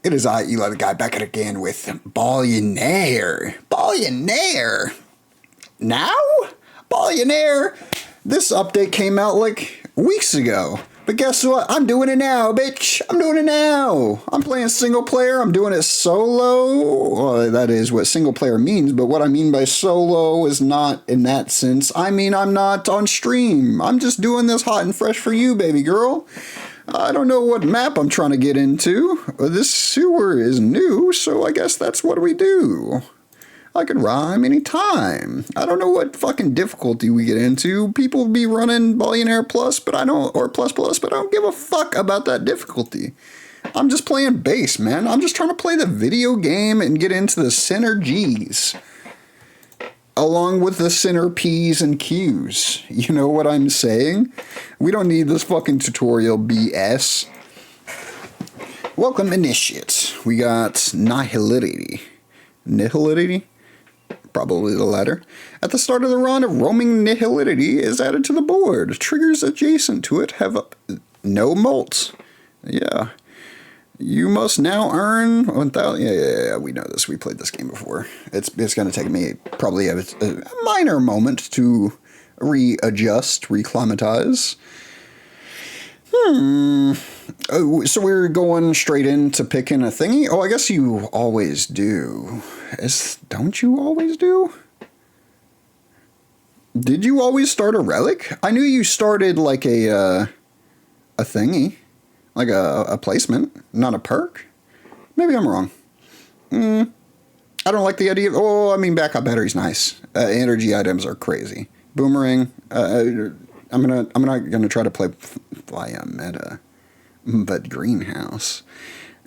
It is I, Eli the Guy, back at it again with Ballionaire. Ballionaire! Now? Ballionaire! This update came out like weeks ago. But guess what? I'm doing it now, bitch! I'm doing it now! I'm playing single player, I'm doing it solo. Well, that is what single player means, but what I mean by solo is not in that sense. I mean, I'm not on stream. I'm just doing this hot and fresh for you, baby girl. I don't know what map I'm trying to get into. This sewer is new, so I guess that's what we do. I could rhyme anytime. I don't know what fucking difficulty we get into. People be running Ballionaire Plus, but I don't, or Plus Plus, but I don't give a fuck about that difficulty. I'm just playing bass, man. I'm just trying to play the video game and get into the center G's. Along with the center P's and Q's. You know what I'm saying? We don't need this fucking tutorial BS. Welcome, initiates. We got Nihility. Nihility? Probably the latter. At the start of the run, a roaming Nihility is added to the board. Triggers adjacent to it have no molts. Yeah. You must now earn 1,000. Yeah, we know this. We played this game before. It's going to take me probably a minor moment to readjust, reclimatize. Oh, so we're going straight into picking a thingy? Oh, I guess you always do. Don't you always do? Did you always start a relic? I knew you started like a thingy. Like a placement, not a perk. Maybe I'm wrong. I don't like the idea of... Oh, I mean, backup battery's nice. Energy items are crazy. Boomerang. I'm not gonna try to play via meta, but greenhouse.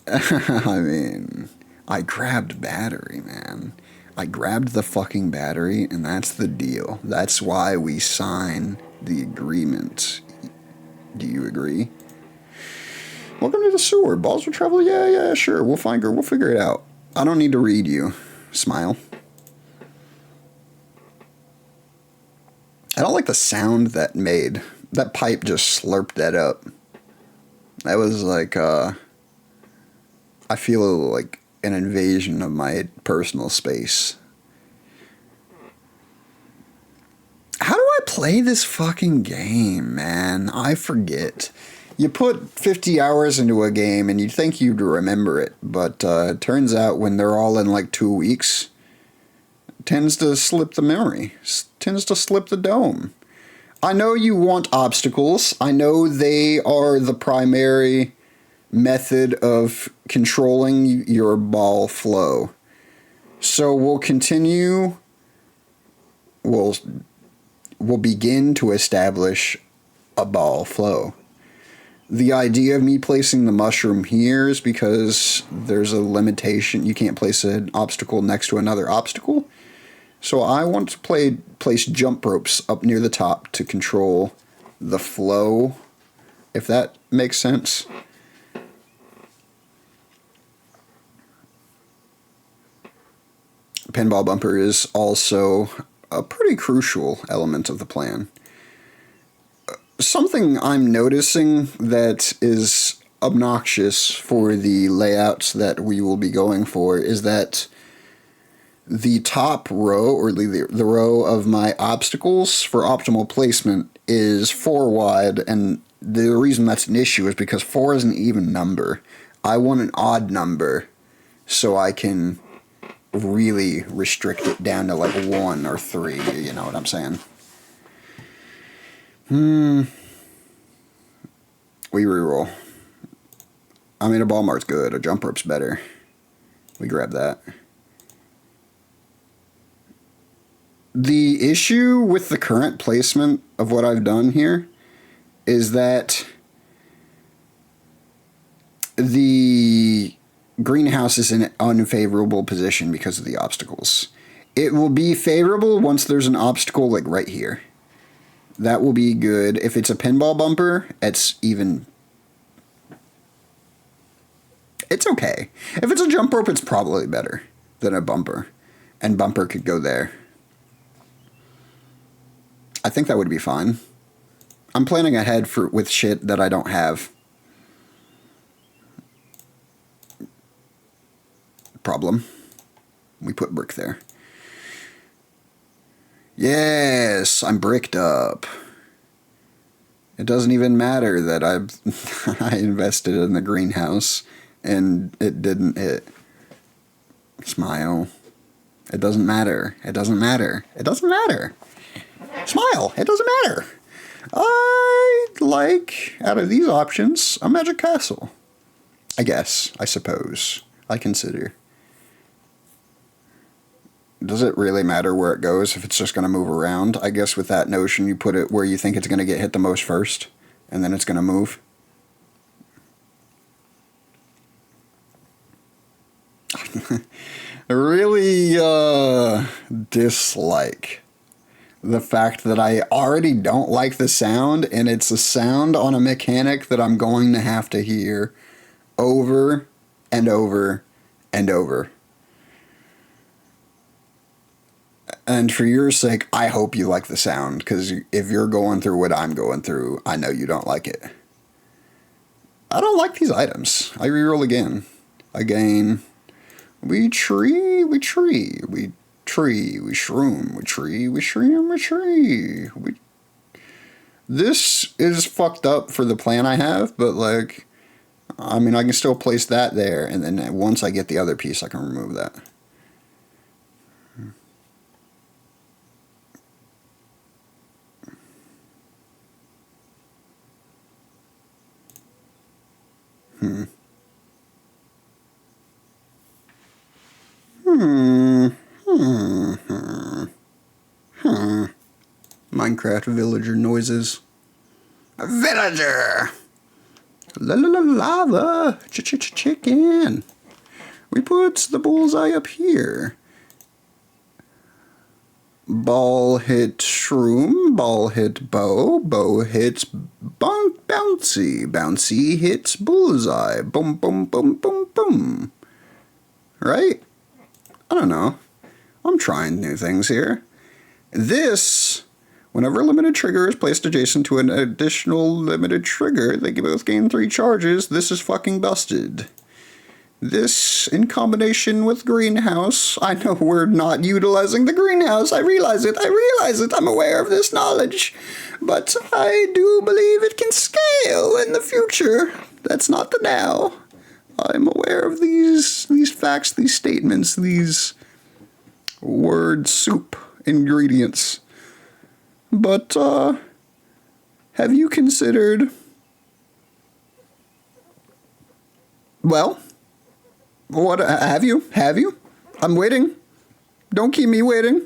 I mean, I grabbed battery, man. I grabbed the fucking battery, and that's the deal. That's why we sign the agreement. Do you agree? Welcome to the sewer. Balls will travel? Yeah, sure. We'll figure it out. I don't need to read you. Smile. I don't like the sound that made. That pipe just slurped that up. That was like, I feel like an invasion of my personal space. How do I play this fucking game, man? I forget. You put 50 hours into a game and you'd think you'd remember it, but it turns out when they're all in like 2 weeks, it tends to slip the memory, tends to slip the dome. I know you want obstacles. I know they are the primary method of controlling your ball flow. So we'll continue, we'll begin to establish a ball flow. The idea of me placing the mushroom here is because there's a limitation. You can't place an obstacle next to another obstacle. So I want to place jump ropes up near the top to control the flow, if that makes sense. Pinball bumper is also a pretty crucial element of the plan. Something I'm noticing that is obnoxious for the layouts that we will be going for is that the top row, or the row of my obstacles for optimal placement, is 4 wide, and the reason that's an issue is because 4 is an even number. I want an odd number so I can really restrict it down to like 1 or 3, you know what I'm saying? We reroll. I mean, a ball mark's good. A jump rope's better. We grab that. The issue with the current placement of what I've done here is that the greenhouse is in an unfavorable position because of the obstacles. It will be favorable once there's an obstacle like right here. That will be good. If it's a pinball bumper, it's okay. If it's a jump rope, it's probably better than a bumper. And bumper could go there. I think that would be fine. I'm planning ahead with shit that I don't have. problem. We put brick there. Yes, I'm bricked up. It doesn't even matter that I invested in the greenhouse and it didn't hit. Smile. It doesn't matter. It doesn't matter. It doesn't matter. Smile. It doesn't matter. I like, out of these options, a magic castle. I guess. I suppose. I consider. Does it really matter where it goes if it's just going to move around? I guess with that notion, you put it where you think it's going to get hit the most first, and then it's going to move. I really dislike the fact that I already don't like the sound, and it's a sound on a mechanic that I'm going to have to hear over and over and over. And for your sake, I hope you like the sound, because if you're going through what I'm going through, I know you don't like it. I don't like these items. I reroll again. Again. We tree, we tree, we tree, we shroom, we tree, we shroom, we tree. This is fucked up for the plan I have, but like, I mean, I can still place that there, and then once I get the other piece, I can remove that. Minecraft villager noises. A villager! La la la lava! Chicken! We put the bullseye up here. Ball hit shroom, ball hit bow, bow hits bouncy, bouncy hits bullseye. Boom, boom, boom, boom, boom. Right? I don't know. I'm trying new things here. This, whenever a limited trigger is placed adjacent to an additional limited trigger, they both gain 3 charges. This is fucking busted. This, in combination with greenhouse, I know we're not utilizing the greenhouse. I realize it. I'm aware of this knowledge. But I do believe it can scale in the future. That's not the now. I'm aware of these facts, these statements, these word soup ingredients. But, have you considered... Well, what, have you? I'm waiting. Don't keep me waiting.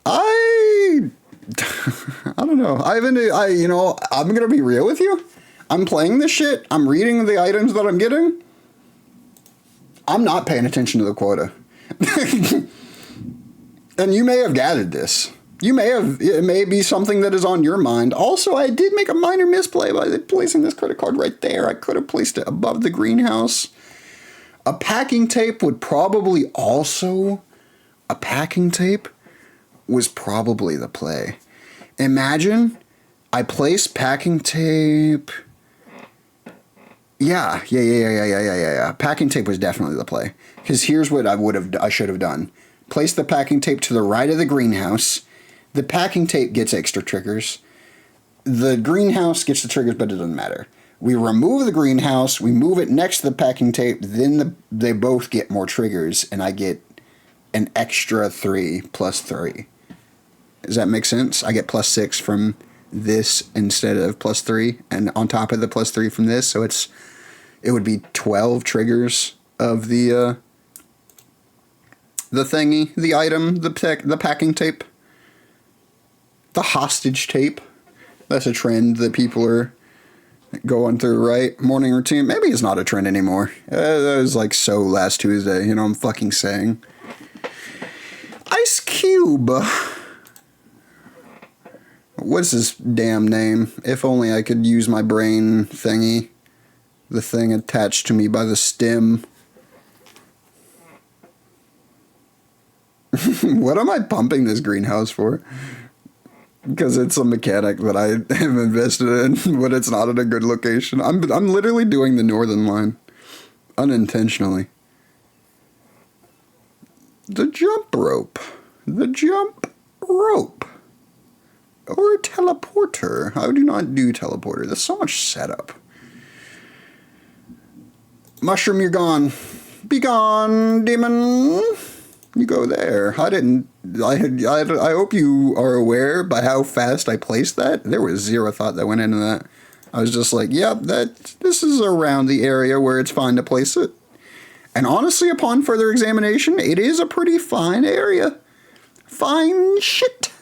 I don't know. I'm going to be real with you. I'm playing this shit. I'm reading the items that I'm getting. I'm not paying attention to the quota. And you may have gathered this. It may be something that is on your mind. Also, I did make a minor misplay by placing this credit card right there. I could have placed it above the greenhouse. A packing tape was probably the play. Imagine I place packing tape. Yeah. Packing tape was definitely the play. Because here's what I should have done. Place the packing tape to the right of the greenhouse. The packing tape gets extra triggers. The greenhouse gets the triggers, but it doesn't matter. We remove the greenhouse, we move it next to the packing tape, then they both get more triggers, and I get an extra 3 plus 3. Does that make sense? I get plus 6 from this instead of plus 3, and on top of the plus 3 from this, so it would be 12 triggers of the thingy, the item, the packing tape, the hostage tape. That's a trend that people are going through, right? Morning routine. Maybe it's not a trend anymore. That was like so last Tuesday, you know what I'm fucking saying. Ice Cube. What's his damn name? If only I could use my brain thingy. The thing attached to me by the stem. What am I pumping this greenhouse for? because it's a mechanic that I am invested in, but it's not in a good location. I'm literally doing the northern line unintentionally. The jump rope. The jump rope. Or a teleporter. I do not do teleporter. There's so much setup. Mushroom, you're gone. Be gone, demon. You go there. I hope you are aware by how fast I placed that. There was zero thought that went into that. I was just like, yep, this is around the area where it's fine to place it. And honestly, upon further examination, it is a pretty fine area. Fine shit.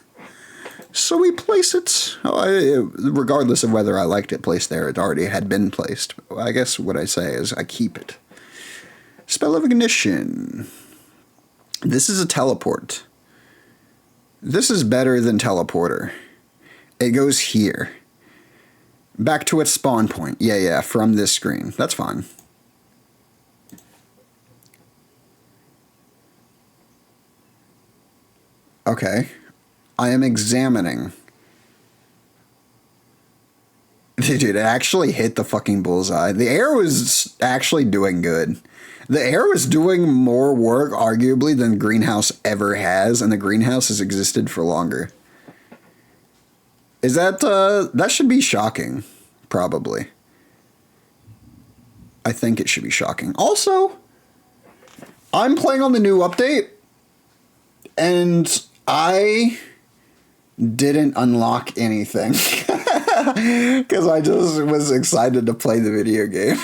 So we place it. Regardless of whether I liked it placed there, it already had been placed. I guess what I say is I keep it. Spell of ignition. This is a teleport. This is better than teleporter. It goes here. Back to its spawn point. Yeah, from this screen. That's fine. Okay. I am examining. Dude, it actually hit the fucking bullseye. The air was actually doing good. The air was doing more work, arguably, than Greenhouse ever has, and the Greenhouse has existed for longer. Is that, that should be shocking, probably. I think it should be shocking. Also, I'm playing on the new update, and I didn't unlock anything. Because I just was excited to play the video game.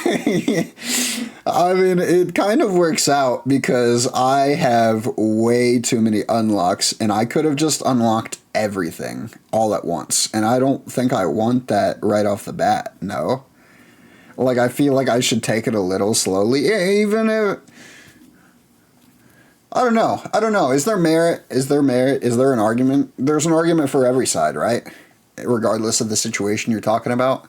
I mean, it kind of works out because I have way too many unlocks, and I could have just unlocked everything all at once. And I don't think I want that right off the bat, no. Like, I feel like I should take it a little slowly, even if... I don't know. Is there merit? Is there an argument? There's an argument for every side, right? Regardless of the situation you're talking about.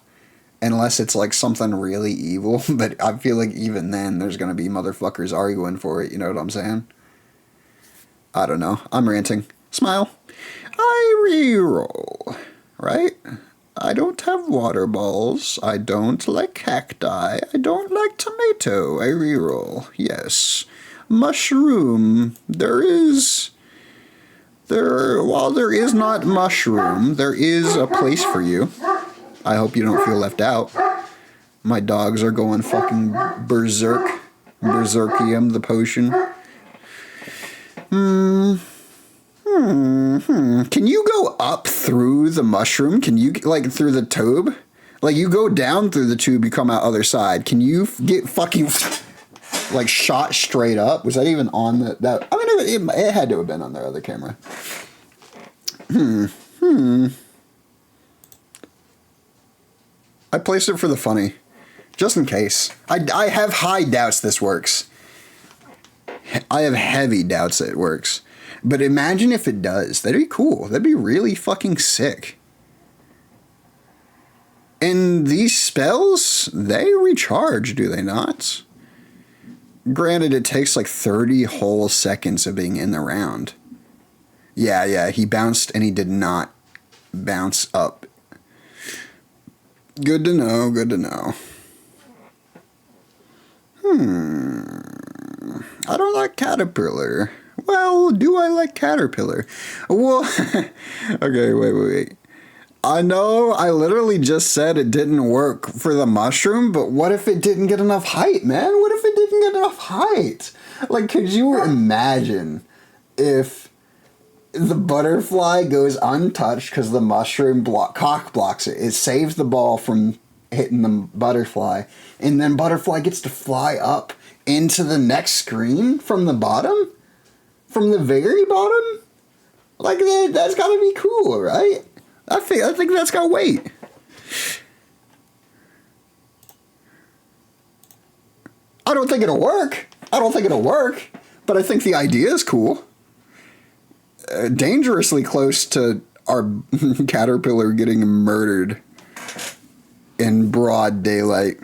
Unless it's like something really evil. But I feel like even then there's going to be motherfuckers arguing for it. You know what I'm saying? I don't know. I'm ranting. Smile. I reroll. Right? I don't have water balls. I don't like cacti. I don't like tomato. I reroll. Yes. Mushroom. While there is not mushroom, there is a place for you. I hope you don't feel left out. My dogs are going fucking berserk. Berserkium, the potion. Can you go up through the mushroom? Can you, like, through the tube? Like, you go down through the tube, you come out other side. Can you get fucking... like shot straight up? Was that even on that? I mean, it had to have been on their other camera. I placed it for the funny, just in case. I have high doubts this works. I have heavy doubts that it works. But imagine if it does. That'd be cool. That'd be really fucking sick. And these spells, they recharge, do they not? Granted, it takes like 30 whole seconds of being in the round. Yeah, he bounced and he did not bounce up. Good to know, good to know. I don't like Caterpillar. Well, do I like Caterpillar? Well, okay, wait. I know I literally just said it didn't work for the mushroom, but what if it didn't get enough height, man? What if it didn't get enough height? Like, could you imagine if the butterfly goes untouched because the mushroom cock blocks it? It saves the ball from hitting the butterfly, and then butterfly gets to fly up into the next screen from the bottom? From the very bottom? Like, that's gotta be cool, right? I think that's got weight. I don't think it'll work. But I think the idea is cool. Dangerously close to our caterpillar getting murdered in broad daylight.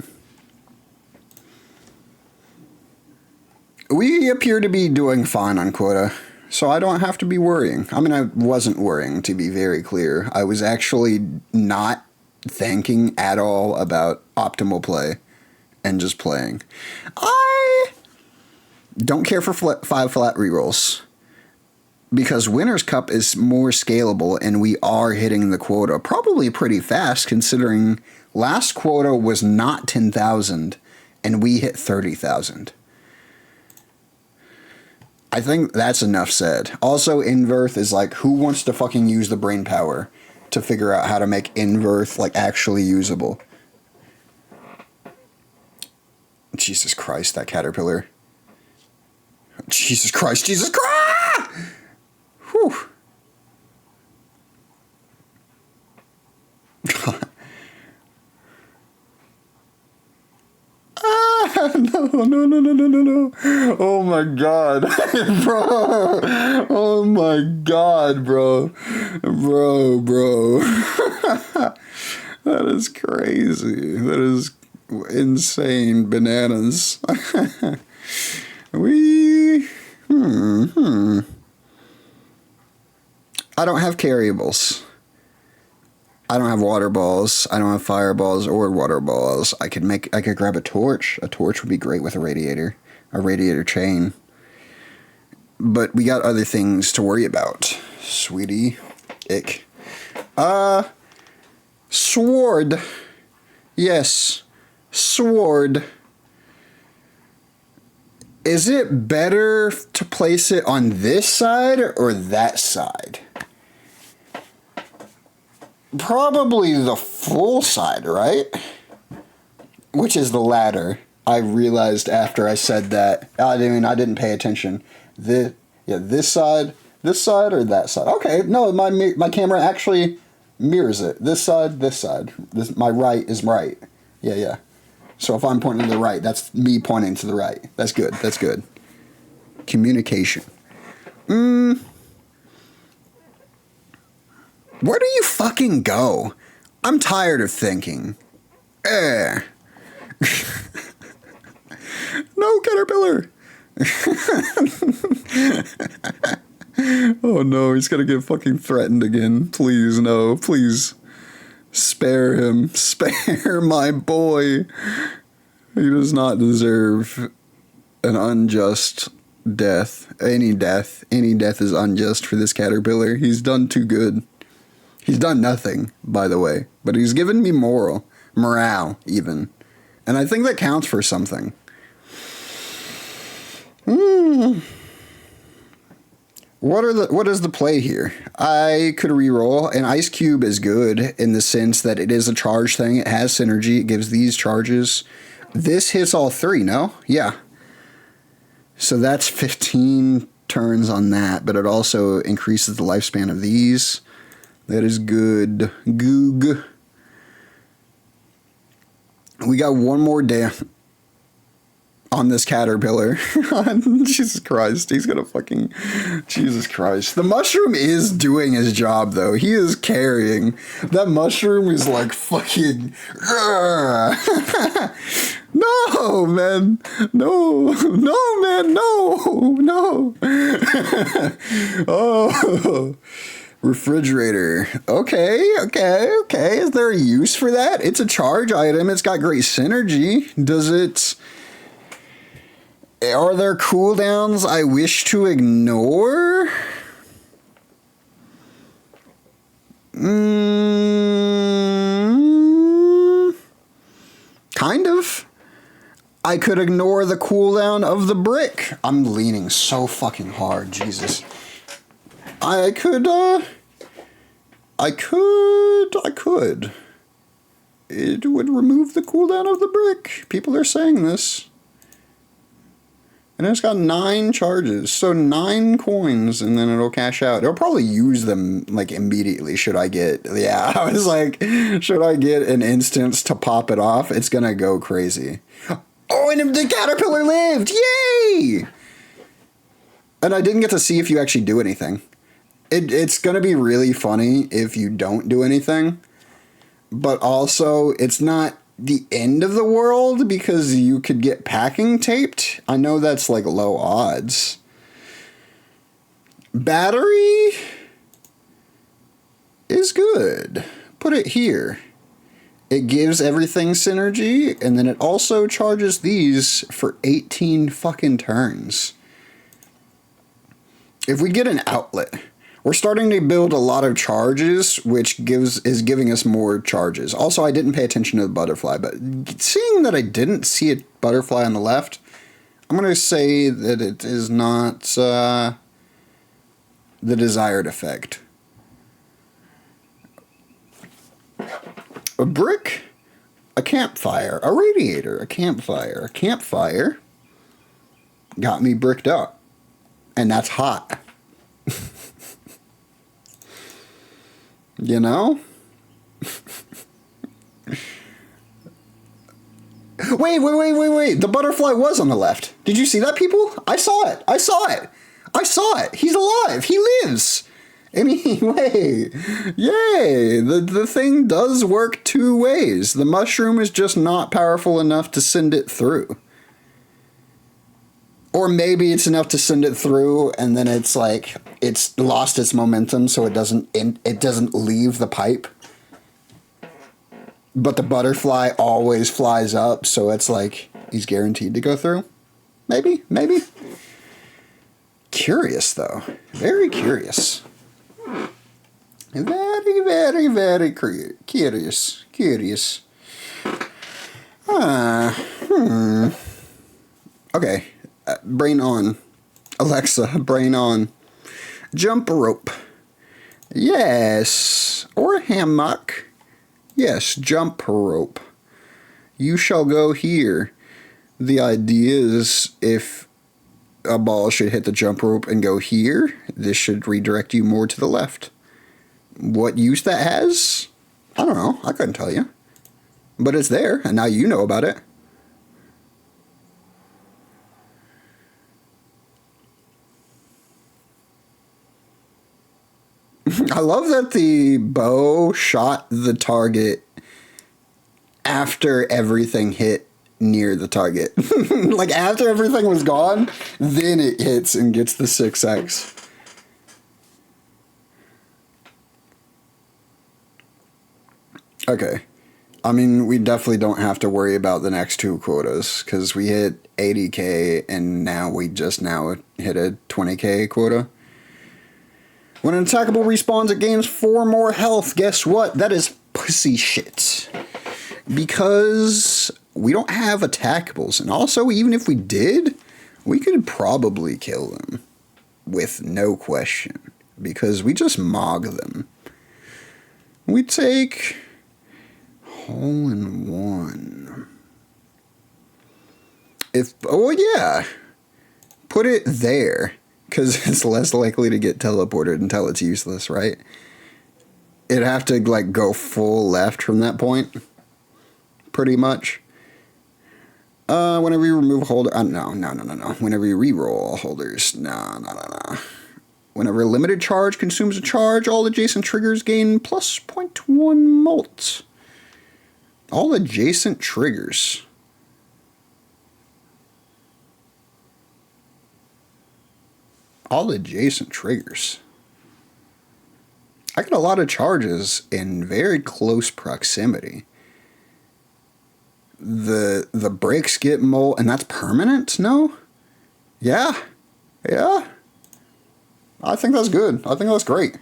We appear to be doing fine on quota. So I don't have to be worrying. I mean, I wasn't worrying, to be very clear. I was actually not thinking at all about optimal play and just playing. I don't care for 5 flat rerolls because Winner's Cup is more scalable and we are hitting the quota probably pretty fast considering last quota was not 10,000 and we hit 30,000. I think that's enough said. Also, Inverth is like, who wants to fucking use the brain power to figure out how to make Inverth like actually usable? Jesus Christ, that caterpillar. Jesus Christ, Jesus Christ! Whew. No. Oh my god. Bro. Oh my god, bro. Bro. That is crazy. That is insane bananas. I don't have carryables. I don't have water balls. I don't have fireballs or water balls. I could grab a torch. A torch would be great with a radiator chain. But we got other things to worry about, sweetie. Ick. Sword. Yes. Sword. Is it better to place it on this side or that side? Probably the full side, right? Which is the latter. I realized after I said that. I didn't pay attention. This side or that side. Okay, no, my camera actually mirrors it. This side. My right is right. Yeah. So if I'm pointing to the right, that's me pointing to the right. That's good. Communication. Where do you fucking go? I'm tired of thinking. No, caterpillar! Oh no, he's gonna get fucking threatened again. Please, no, please. Spare him. Spare my boy. He does not deserve an unjust death. Any death is unjust for this caterpillar. He's done too good. He's done nothing, by the way, but he's given me morale, even. And I think that counts for something. What is the play here? I could reroll. An Ice Cube is good in the sense that it is a charge thing. It has synergy. It gives these charges. This hits all 3, no? Yeah. So that's 15 turns on that, but it also increases the lifespan of these. That is good. Goog. We got one more day on this caterpillar. Jesus Christ. He's gonna fucking... Jesus Christ. The mushroom is doing his job, though. He is carrying. That mushroom is like fucking... No, man. No, man. No. Oh... Refrigerator. Okay. Is there a use for that? It's a charge item. It's got great synergy. Are there cooldowns I wish to ignore? Kind of. I could ignore the cooldown of the brick. I'm leaning so fucking hard. Jesus. I could. It would remove the cooldown of the brick. People are saying this. And it's got 9 charges, so 9 coins, and then it'll cash out. It'll probably use them, like, immediately, should I get... Yeah, I was like, should I get an instance to pop it off? It's gonna go crazy. Oh, and the caterpillar lived! Yay! And I didn't get to see if you actually do anything. It's going to be really funny if you don't do anything, but also it's not the end of the world because you could get packing taped. I know that's like low odds. Battery is good. Put it here. It gives everything synergy, and then it also charges these for 18 fucking turns. If we get an outlet, we're starting to build a lot of charges, which is giving us more charges. Also, I didn't pay attention to the butterfly, but seeing that I didn't see a butterfly on the left, I'm going to say that it is not the desired effect. A brick, a campfire, a radiator, a campfire. A campfire got me bricked up. And that's hot. You know? Wait. The butterfly was on the left. Did you see that, people? I saw it. He's alive. He lives. Anyway, yay! The thing does work two ways. The mushroom is just not powerful enough to send it through. Or maybe it's enough to send it through, and then it's like it's lost its momentum, so it doesn't leave the pipe. But the butterfly always flies up, so it's like he's guaranteed to go through. Maybe. Curious though, very curious. Very curious. Okay. Brain on. Alexa, brain on. Jump rope. Yes. Or hammock. Yes, jump rope. You shall go here. The idea is if a ball should hit the jump rope and go here, this should redirect you more to the left. What use that has? I don't know. I couldn't tell you. But it's there, and now you know about it. I love that the bow shot the target after everything hit near the target. Like after everything was gone, then it hits and gets the 6x. Okay. I mean, we definitely don't have to worry about the next two quotas because we hit 80k and now we just now hit a 20k quota. When an attackable respawns, it gains 4 more health. Guess what? That is pussy shit. Because we don't have attackables. And also, even if we did, we could probably kill them. With no question. Because we just mog them. We take hole in one. Yeah. Put it there. Because it's less likely to get teleported until it's useless, right? It'd have to, like, go full left from that point. Pretty much. Whenever you remove a holder... No. Whenever you re-roll holders. No. Whenever a limited charge consumes a charge, all adjacent triggers gain plus 0.1 molt. All adjacent triggers... All adjacent triggers. I get a lot of charges in very close proximity. The breaks get molt, and that's permanent? No? Yeah. I think that's good. I think that's great.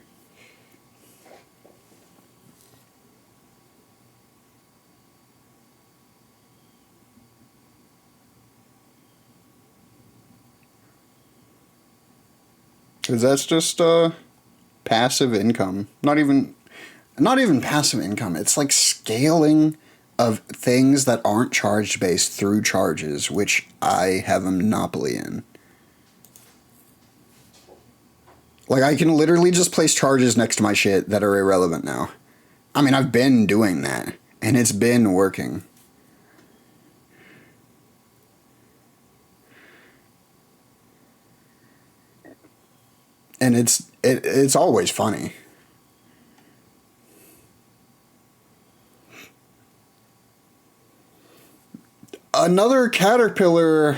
Because that's just passive income. Not even passive income. It's like scaling of things that aren't charge based through charges, which I have a monopoly in. Like I can literally just place charges next to my shit that are irrelevant now. I mean, I've been doing that, and it's been working. And it's always funny. Another caterpillar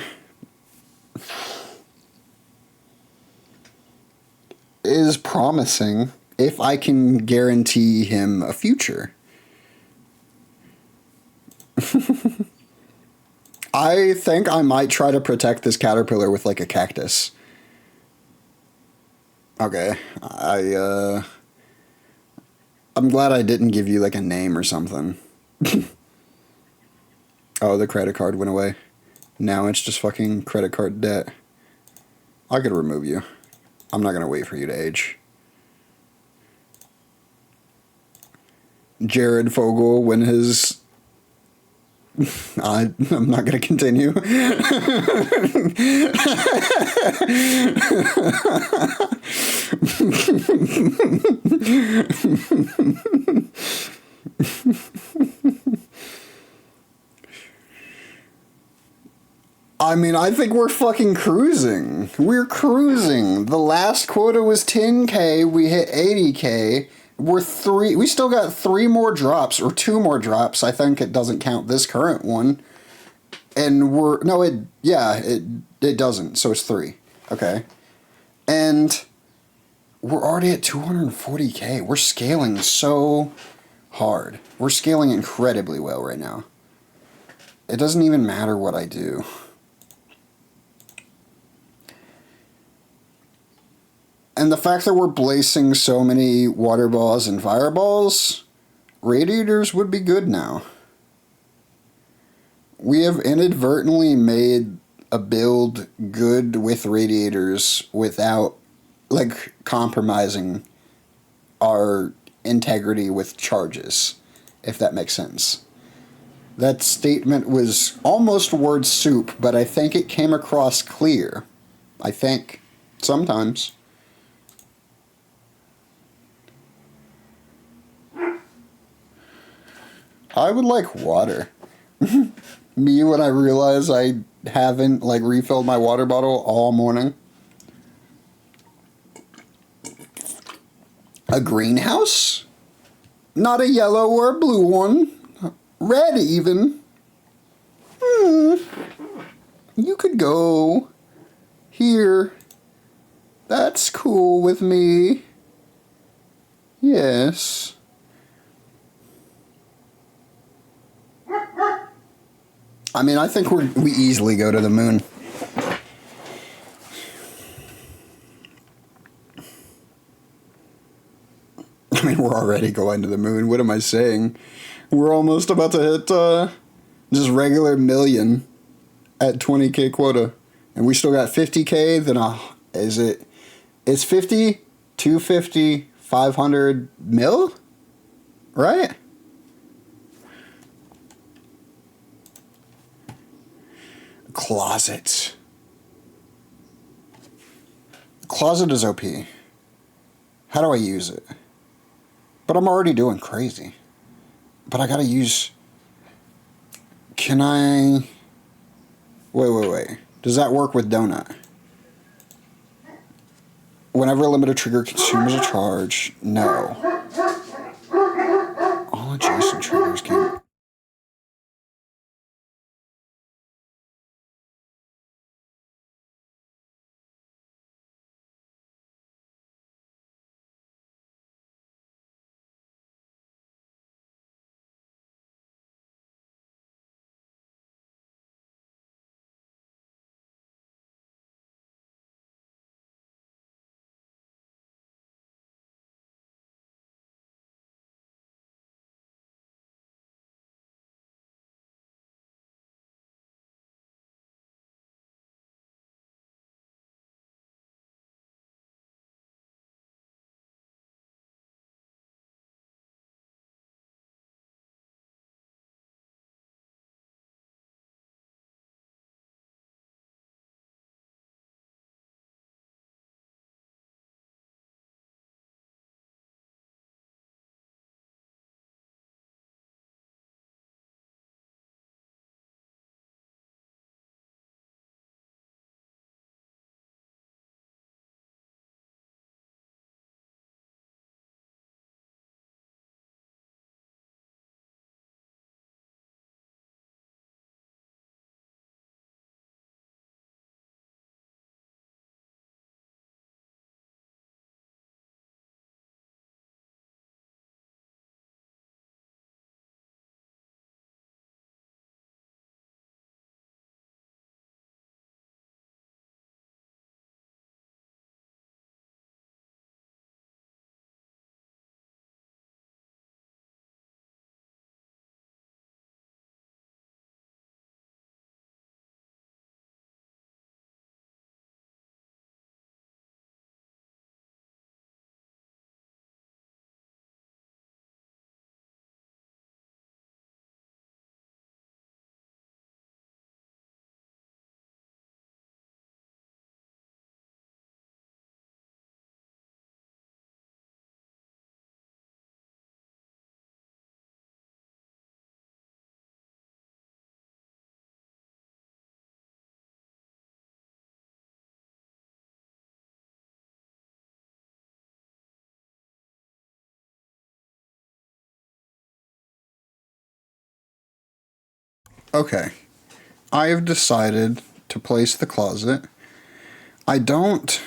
promising if I can guarantee him a future. I think I might try to protect this caterpillar with like a cactus. Okay, I'm glad I didn't give you like a name or something. Oh, the credit card went away. Now it's just fucking credit card debt. I could remove you. I'm not gonna wait for you to age. Jared Fogle when his I'm not going to continue. I mean, I think we're fucking cruising. We're cruising. The last quota was 10K. We hit 80K. We still got 3 more drops, or 2 more drops. I think it doesn't count this current one. And it doesn't. So it's 3. Okay. And we're already at 240K. We're scaling so hard. We're scaling incredibly well right now. It doesn't even matter what I do. And the fact that we're placing so many water balls and fireballs, radiators would be good now. We have inadvertently made a build good with radiators without, like, compromising our integrity with charges, if that makes sense. That statement was almost word soup, but I think it came across clear. I think. Sometimes. I would like water. Me when I realize I haven't like refilled my water bottle all morning. A greenhouse? Not a yellow or a blue one. Red even. You could go here. That's cool with me. Yes. I mean, I think we easily go to the moon. I mean, we're already going to the moon. What am I saying? We're almost about to hit just regular million at 20K quota. And we still got 50K, then it's 50, 250, 500 mil? Right? Closet. Closet is OP. How do I use it? But I'm already doing crazy. But I gotta use... Can I... Wait. Does that work with Donut? Whenever a limited trigger consumes a charge, no. All adjacent triggers can... Okay. I have decided to place the closet. I don't...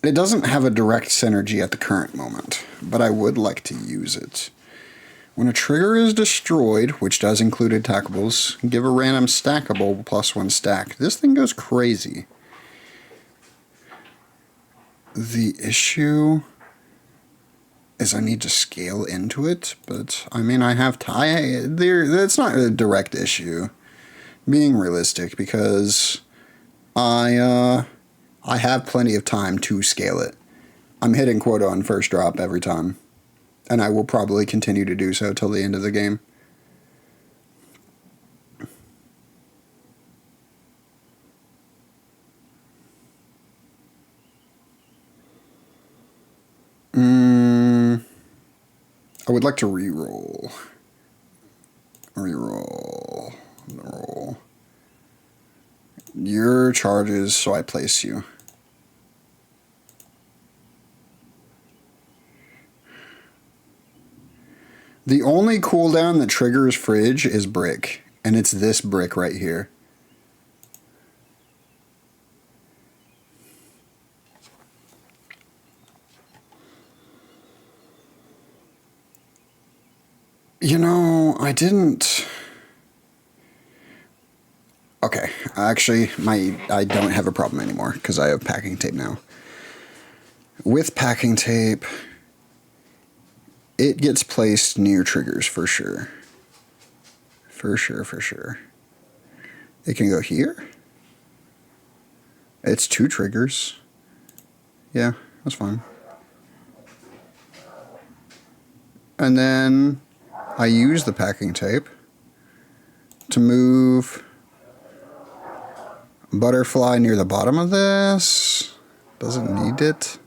It doesn't have a direct synergy at the current moment, but I would like to use it. When a trigger is destroyed, which does include attackables, give a random stackable +1 stack. This thing goes crazy. The issue is I need to scale into it, but I mean I have time. That's not a direct issue. Being realistic, because I have plenty of time to scale it. I'm hitting quota on first drop every time, and I will probably continue to do so till the end of the game. I would like to re-roll. Re-roll. Roll. Your charges, so I place you. The only cooldown that triggers fridge is brick, and it's this brick right here. You know, I didn't... Okay, actually, I don't have a problem anymore, because I have packing tape now. With packing tape, it gets placed near triggers for sure. For sure. It can go here. It's 2 triggers. Yeah, that's fine. And then I use the packing tape to move butterfly near the bottom of this. Doesn't need it.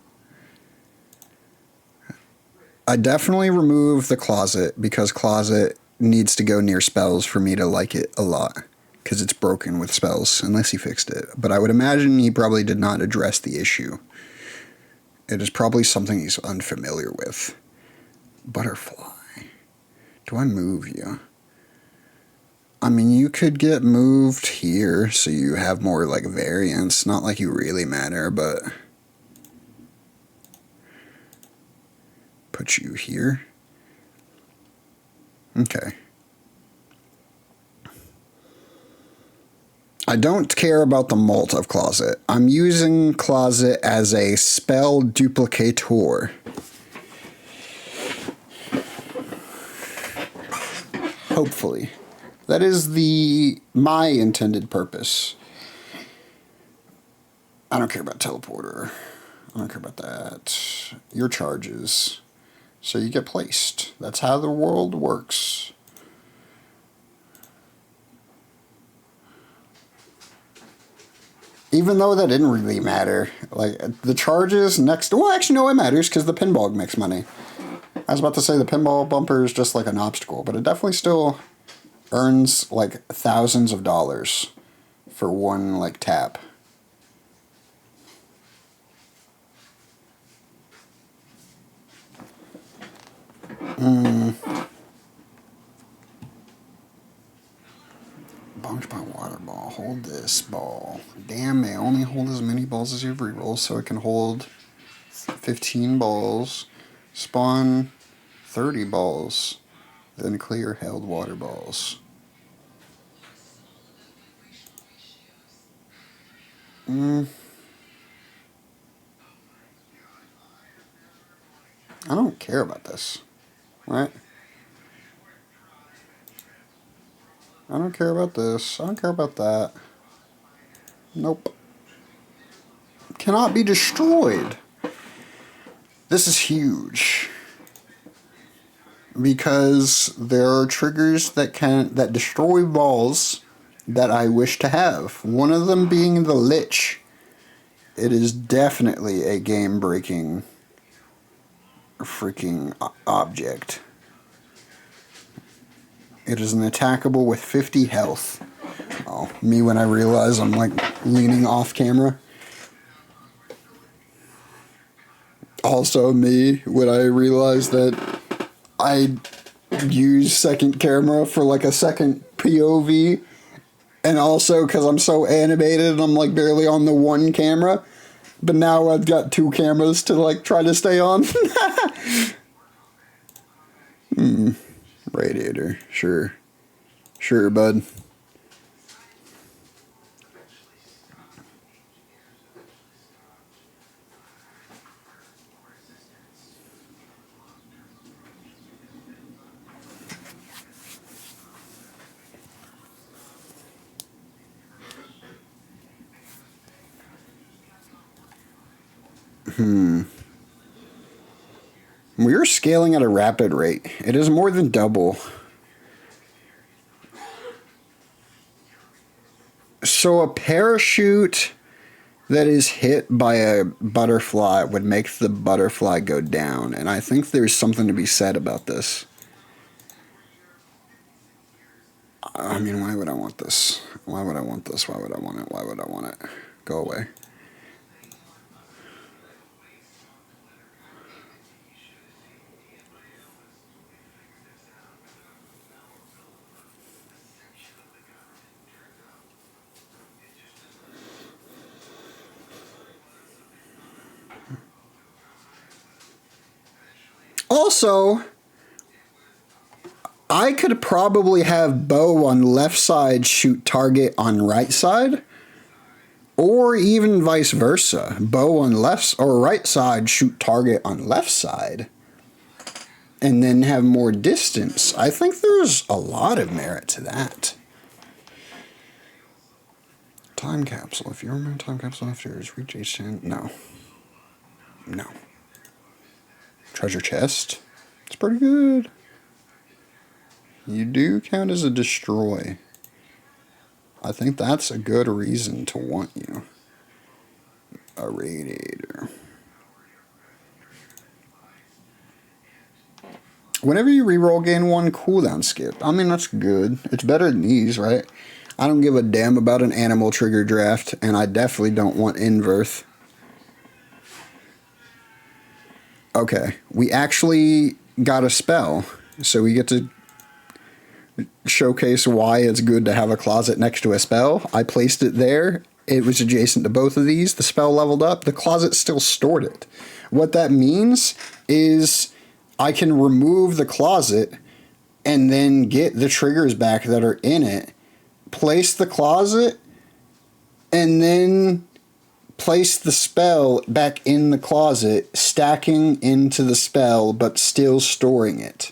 I definitely remove the closet because closet needs to go near spells for me to like it a lot, because it's broken with spells unless he fixed it. But I would imagine he probably did not address the issue. It is probably something he's unfamiliar with. Butterfly. Do I move you? I mean, you could get moved here so you have more like variance. Not like you really matter, but put you here. Okay. I don't care about the mult of closet. I'm using closet as a spell duplicator. Hopefully. That is my intended purpose. I don't care about teleporter. I don't care about that. Your charges. So you get placed. That's how the world works. Even though that didn't really matter. Like, the charges next... Well, actually, no, it matters because the pinball makes money. I was about to say the pinball bumper is just like an obstacle, but it definitely still earns like thousands of dollars for one like tap. Bonked by water ball. Hold this ball. Damn, they only hold as many balls as you reroll, so it can hold 15 balls. Spawn 30 balls. Then clear held water balls. I don't care about this. Right? I don't care about this. I don't care about that. Nope. Cannot be destroyed. This is huge. Because there are triggers that destroy balls that I wish to have. One of them being the Lich. It is definitely a game-breaking freaking object. It is an attackable with 50 health. Oh, me when I realize I'm like leaning off camera. Also me when I realize that I use second camera for like a second POV. And also because I'm so animated, I'm like barely on the one camera. But now I've got two cameras to like try to stay on. Radiator, sure. Sure, bud. We are scaling at a rapid rate. It is more than double. So a parachute that is hit by a butterfly would make the butterfly go down, and I think there's something to be said about this. I mean, why would I want this? Why would I want this? Why would I want it? Why would I want it? Go away. Also, I could probably have bow on left side shoot target on right side, or even vice versa. Bow on left or right side shoot target on left side, and then have more distance. I think there's a lot of merit to that. Time capsule. If you remember time capsule after it's reach H10, no. No. Treasure chest. It's pretty good. You do count as a destroy. I think that's a good reason to want you. A radiator. Whenever you reroll, gain one cooldown skip. I mean, that's good. It's better than these, right? I don't give a damn about an animal trigger draft, and I definitely don't want Inverth. Okay, we actually got a spell, so we get to showcase why it's good to have a closet next to a spell. I placed it there. It was adjacent to both of these. The spell leveled up. The closet still stored it. What that means is I can remove the closet and then get the triggers back that are in it, place the closet, and then place the spell back in the closet, stacking into the spell but still storing it.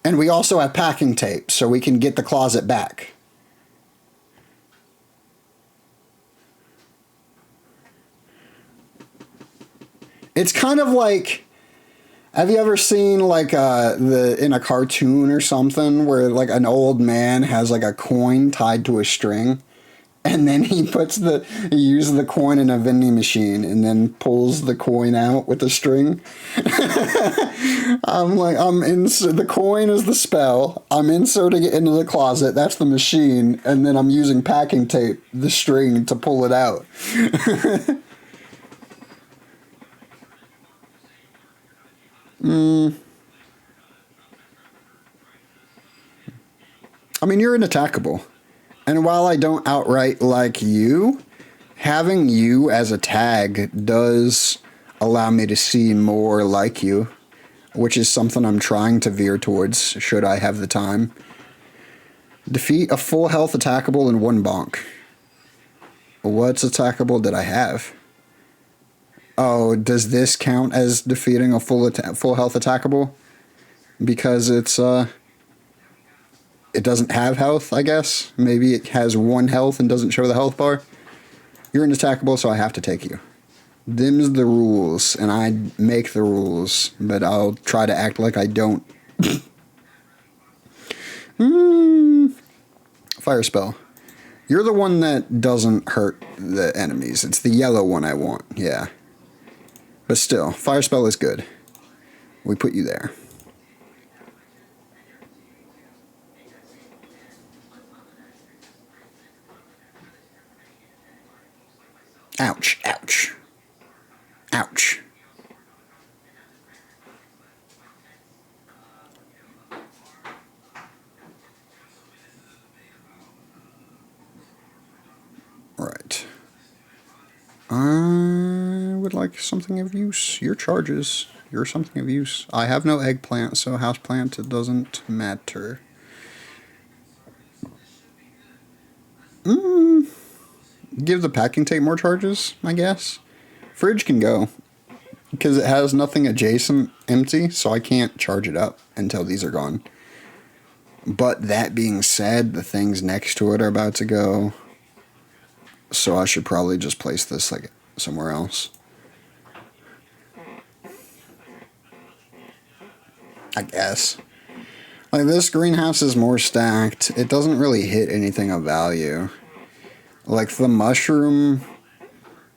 And we also have packing tape, so we can get the closet back. It's kind of like, have you ever seen like in a cartoon or something where like an old man has like a coin tied to a string, and then he uses the coin in a vending machine and then pulls the coin out with the string. The coin is the spell. I'm inserting it into the closet. That's the machine, and then I'm using packing tape, the string, to pull it out. I mean, you're inattackable. And while I don't outright like you, having you as a tag does allow me to see more like you, which is something I'm trying to veer towards, should I have the time. Defeat a full health attackable in one bonk. What's attackable that I have? Oh, does this count as defeating a full health attackable? Because it doesn't have health, I guess. Maybe it has one health and doesn't show the health bar. You're inattackable, so I have to take you. Them's the rules, and I make the rules, but I'll try to act like I don't. Fire spell. You're the one that doesn't hurt the enemies. It's the yellow one I want, yeah. But still, fire spell is good. We put you there. Ouch, ouch. Ouch. Right. I would like something of use. Your charges. You're something of use. I have no eggplant, so houseplant, it doesn't matter. Give the packing tape more charges, I guess. Fridge can go. Because it has nothing adjacent empty, so I can't charge it up until these are gone. But that being said, the things next to it are about to go. So I should probably just place this like somewhere else. I guess. Like this greenhouse is more stacked. It doesn't really hit anything of value. Like the mushroom,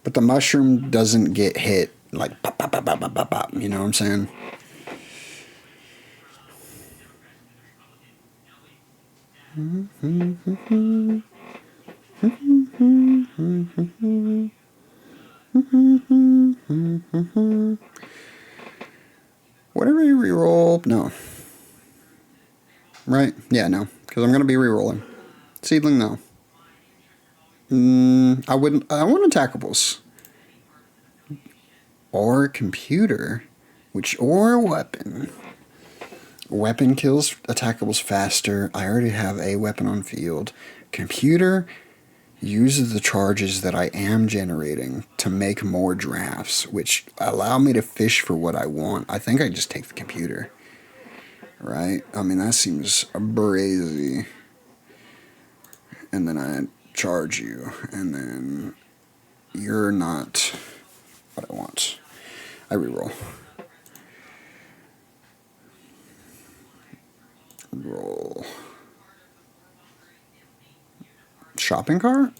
but the mushroom doesn't get hit like pop, pop, pop, pop, pop, pop, pop. You know what I'm saying? Whatever you reroll, no. Right? Yeah, no. Because I'm going to be rerolling. Seedling, no. I wouldn't. I want attackables. Or computer. Or weapon. Weapon kills attackables faster. I already have a weapon on field. Computer uses the charges that I am generating to make more drafts, which allow me to fish for what I want. I think I just take the computer. Right? I mean, that seems brazy. And then I charge you. And then you're not what I want. I reroll. Roll. Shopping cart?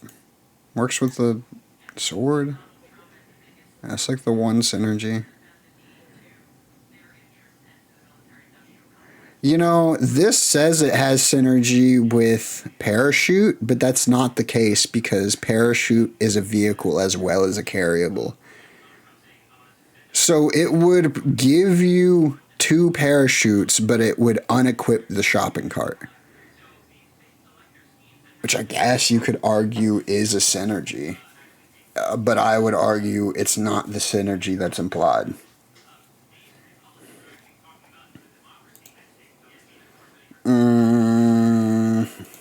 Works with the sword. That's like the one synergy. You know, this says it has synergy with parachute, but that's not the case because parachute is a vehicle as well as a carryable. So it would give you 2 parachutes, but it would unequip the shopping cart. Which I guess you could argue is a synergy. But I would argue it's not the synergy that's implied.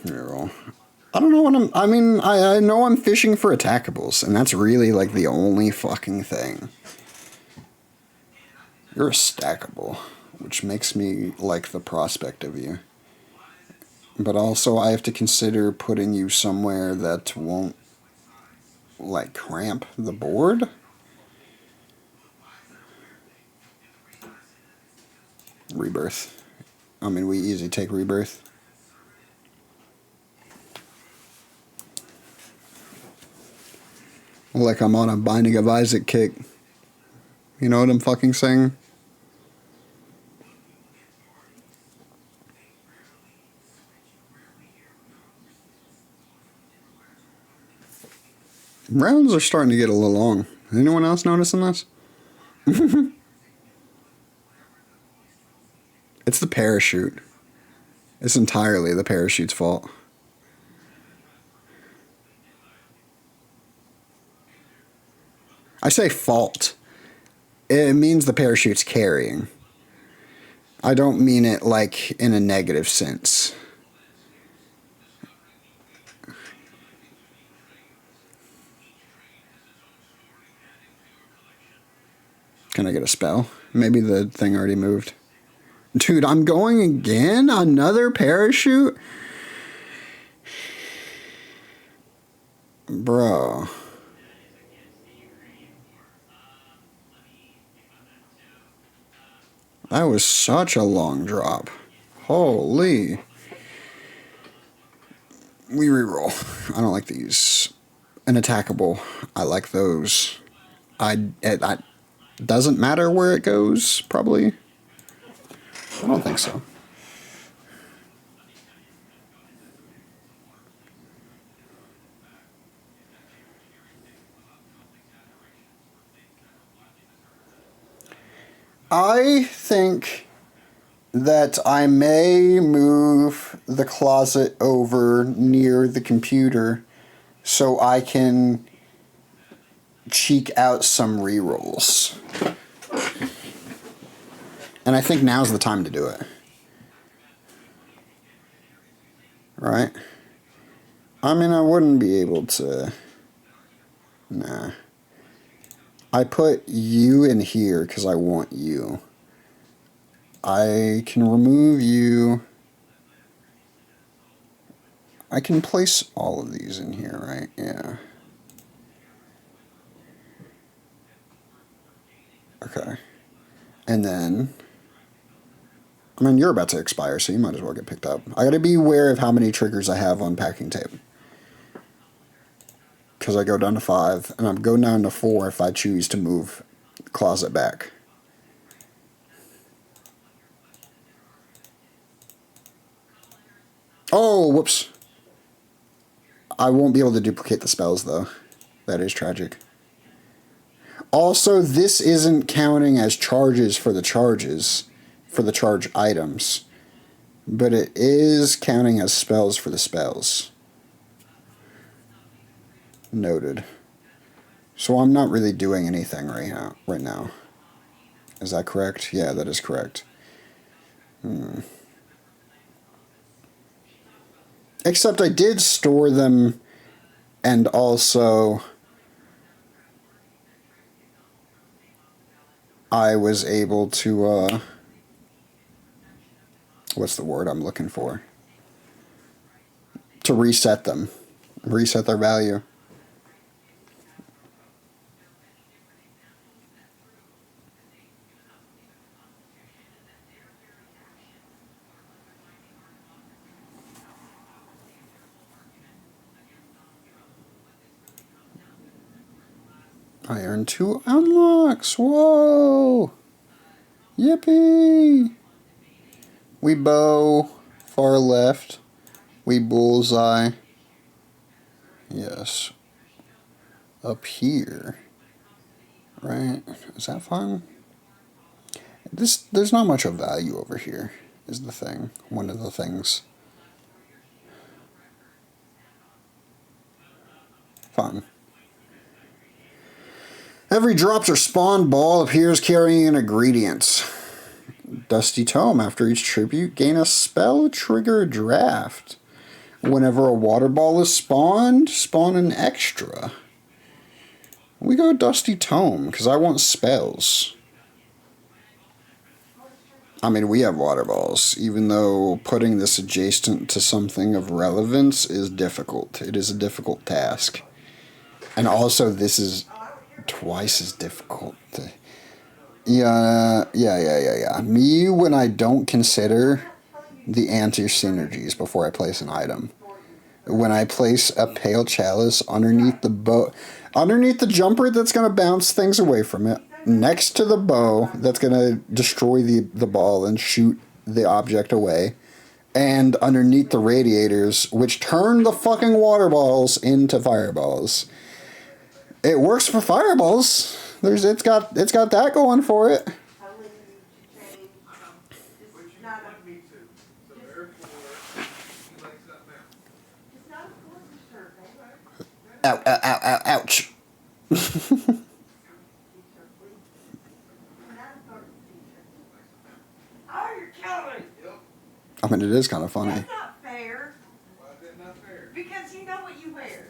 Reroll. I don't know what I know I'm fishing for attackables, and that's really like the only fucking thing. You're a stackable, which makes me like the prospect of you. But also I have to consider putting you somewhere that won't like cramp the board. Rebirth. I mean, we easy take rebirth. Like I'm on a Binding of Isaac kick. You know what I'm fucking saying? Rounds are starting to get a little long. Anyone else noticing this? It's the parachute. It's entirely the parachute's fault. I say fault. It means the parachute's carrying. I don't mean it like in a negative sense. Can I get a spell? Maybe the thing already moved. Dude, I'm going again? Another parachute? Bro. That was such a long drop. Holy. We reroll. I don't like these. An attackable. I like those. I doesn't matter where it goes, probably. I don't think so. I think that I may move the closet over near the computer so I can cheek out some rerolls. And I think now's the time to do it. Right? I mean, I wouldn't be able to... Nah. I put you in here because I want you. I can remove you. I can place all of these in here, right? Yeah. Okay. And then... I mean, you're about to expire, so you might as well get picked up. I gotta be aware of how many triggers I have on packing tape. Because I go down to 5, and I'm going down to 4 if I choose to move the closet back. Oh, whoops. I won't be able to duplicate the spells, though. That is tragic. Also, this isn't counting as charges, for the charge items. But it is counting as spells for the spells. Noted. So I'm not really doing anything right now. Is that correct? Yeah, that is correct. Except I did store them, and also I was able to, what's the word I'm looking for? To reset them. Reset their value. I earned 2 unlocks. Whoa! Yippee! We bow, far left. We bullseye. Yes. Up here. Right? Is that fun? There's not much of value over here, is the thing. One of the things. Fun. Every dropped or spawned ball appears carrying an ingredient. Dusty Tome. After each tribute, gain a spell trigger draft. Whenever a water ball is spawned, spawn an extra. We go Dusty Tome, because I want spells. I mean, we have water balls, even though putting this adjacent to something of relevance is difficult. It is a difficult task. And also, this is twice as difficult. Yeah. Me, when I don't consider the anti-synergies before I place an item. When I place a pale chalice underneath the bow, underneath the jumper that's going to bounce things away from it, next to the bow that's going to destroy the ball and shoot the object away, and underneath the radiators, which turn the fucking water balls into fireballs. It works for fireballs. It's got that going for it. Ow, ow, ow, ow, ouch. I mean, it is kind of funny. That's not fair. Why is that not fair? Because you know what you wear.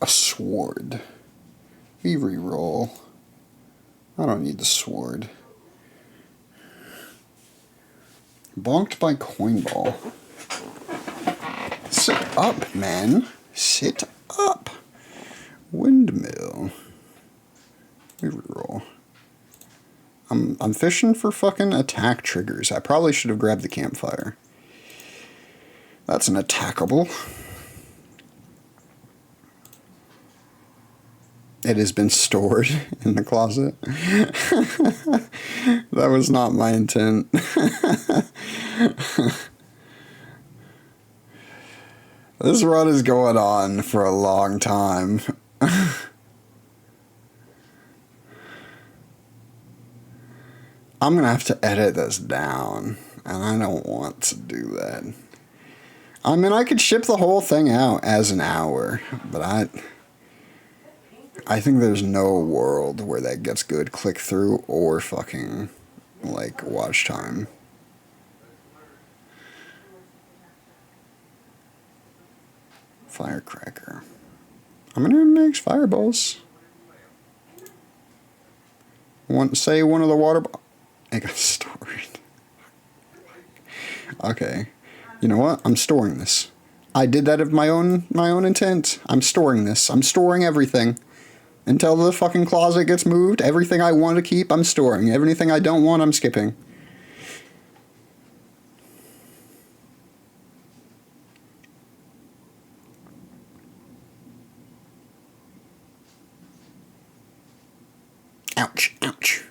A sword. We reroll. I don't need the sword. Bonked by coin ball. Sit up, man. Sit up. Windmill. We reroll. I'm fishing for fucking attack triggers. I probably should have grabbed the campfire. That's an attackable. It has been stored in the closet. That was not my intent. This run is going on for a long time. I'm gonna have to edit this down, and I don't want to do that. I mean, I could ship the whole thing out as an hour, but I think there's no world where that gets good click-through or fucking, like, watch time. Firecracker. I'm gonna make fireballs. Say one of the water... I got stored. Okay. You know what? I'm storing this. I did that of my own intent. I'm storing this. I'm storing everything. Until the fucking closet gets moved, everything I want to keep, I'm storing. Everything I don't want, I'm skipping. Ouch, ouch.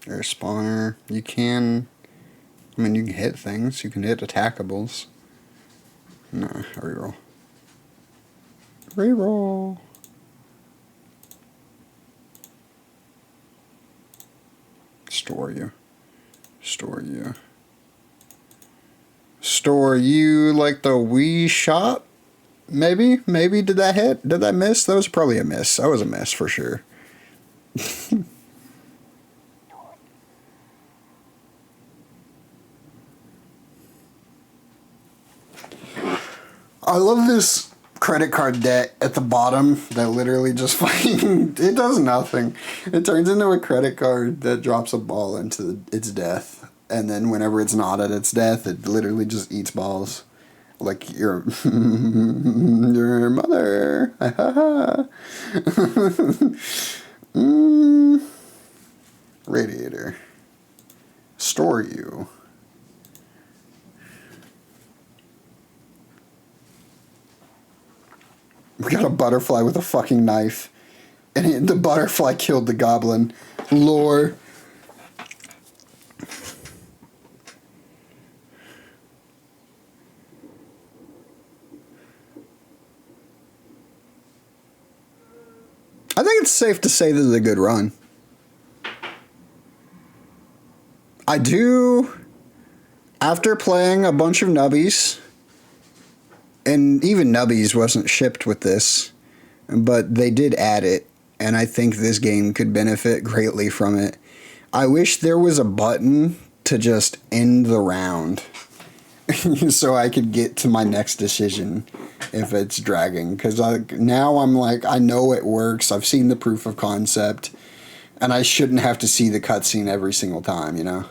Air spawner. You can hit things. You can hit attackables. No, reroll. Reroll. Store you. Store you. Store you like the Wii shop? Maybe? Maybe did that hit? Did that miss? That was probably a miss. That was a miss for sure. I love this credit card debt at the bottom that literally just fucking, it does nothing. It turns into a credit card that drops a ball into its death. And then whenever it's not at its death, it literally just eats balls. Like your mother. Radiator. Store you. We got a butterfly with a fucking knife. And the butterfly killed the goblin. Lore. I think it's safe to say this is a good run. I do, after playing a bunch of nubbies, and even nubbies wasn't shipped with this, but they did add it, and I think this game could benefit greatly from it. I wish there was a button to just end the round so I could get to my next decision if it's dragging, because now I'm like, I know it works, I've seen the proof of concept, and I shouldn't have to see the cutscene every single time, you know?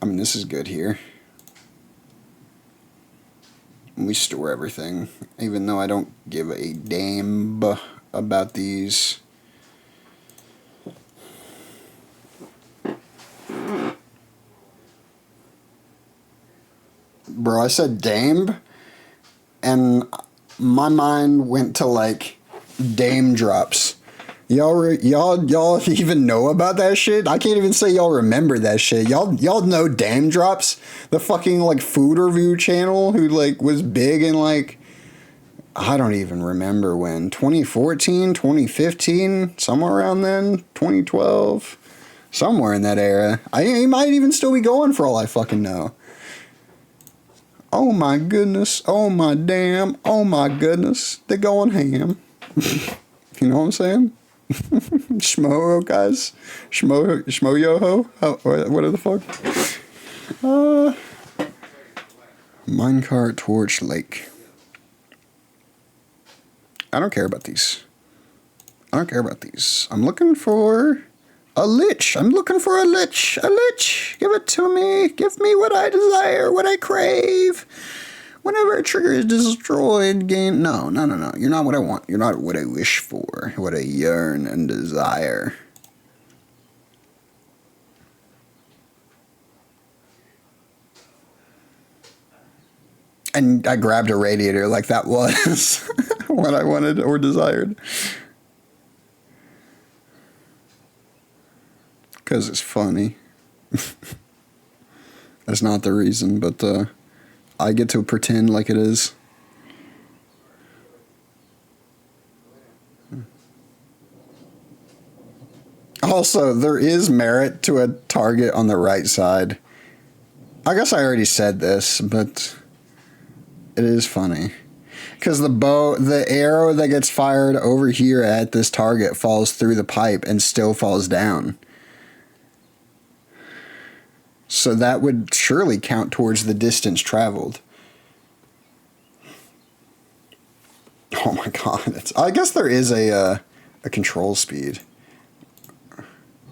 I mean, this is good here. We store everything, even though I don't give a damn about these. Bro, I said damn, and my mind went to like dame drops. Y'all even know about that shit? I can't even say y'all remember that shit. Y'all know Dame Drops, the fucking like food review channel who like was big in like, I don't even remember when, 2014, 2015, somewhere around then, 2012, somewhere in that era. He might even still be going for all I fucking know. Oh my goodness, oh my damn, oh my goodness, they're going ham. You know what I'm saying? Schmo, guys. Schmo yo-ho? What the fuck? Minecart torch lake. I don't care about these. I don't care about these. I'm looking for a lich. I'm looking for a lich. A lich. Give it to me. Give me what I desire, what I crave. Whenever a trigger is destroyed, gain... No. You're not what I want. You're not what I wish for. What I yearn and desire. And I grabbed a radiator like that was what I wanted or desired. Because it's funny. That's not the reason, but I get to pretend like it is. Also, there is merit to a target on the right side. I guess I already said this, but it is funny. Because the arrow that gets fired over here at this target falls through the pipe and still falls down. So that would surely count towards the distance traveled. Oh my god. I guess there is a control speed.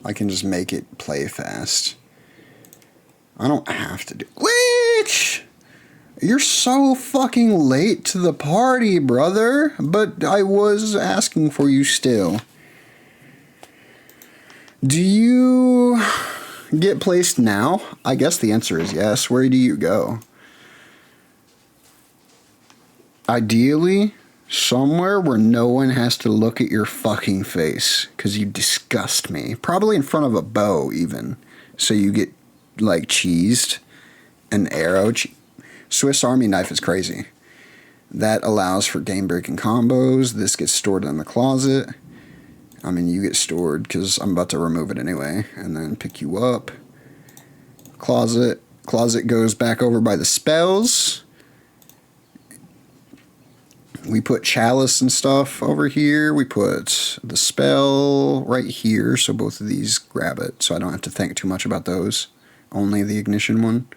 I can just make it play fast. I don't have to do... Which? You're so fucking late to the party, brother. But I was asking for you still. Do you get placed now? I guess the answer is yes. Where do you go? Ideally, somewhere where no one has to look at your fucking face. Because you disgust me. Probably in front of a bow, even. So you get, like, cheesed. An arrow. Swiss Army knife is crazy. That allows for game-breaking combos. This gets stored in the closet. I mean, you get stored because I'm about to remove it anyway. And then pick you up. Closet. Closet goes back over by the spells. We put chalice and stuff over here. We put the spell right here. So both of these grab it. So I don't have to think too much about those. Only the ignition one.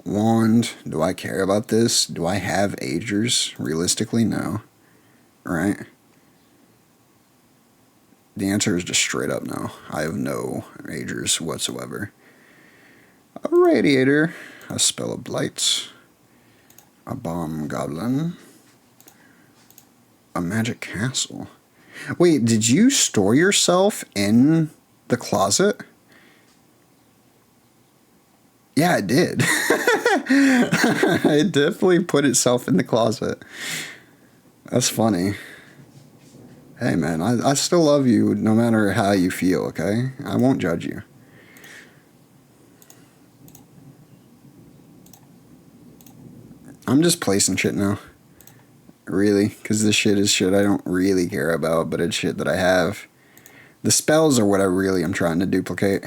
Wand. Do I care about this? Do I have agers? Realistically, no. Right? The answer is just straight up no. I have no agers whatsoever. A radiator. A spell of blight. A bomb goblin. A magic castle. Wait, did you store yourself in the closet? Yeah, it did. It definitely put itself in the closet. That's funny. Hey, man, I still love you no matter how you feel, okay? I won't judge you. I'm just placing shit now. Really? Because this shit is shit I don't really care about, but it's shit that I have. The spells are what I really am trying to duplicate.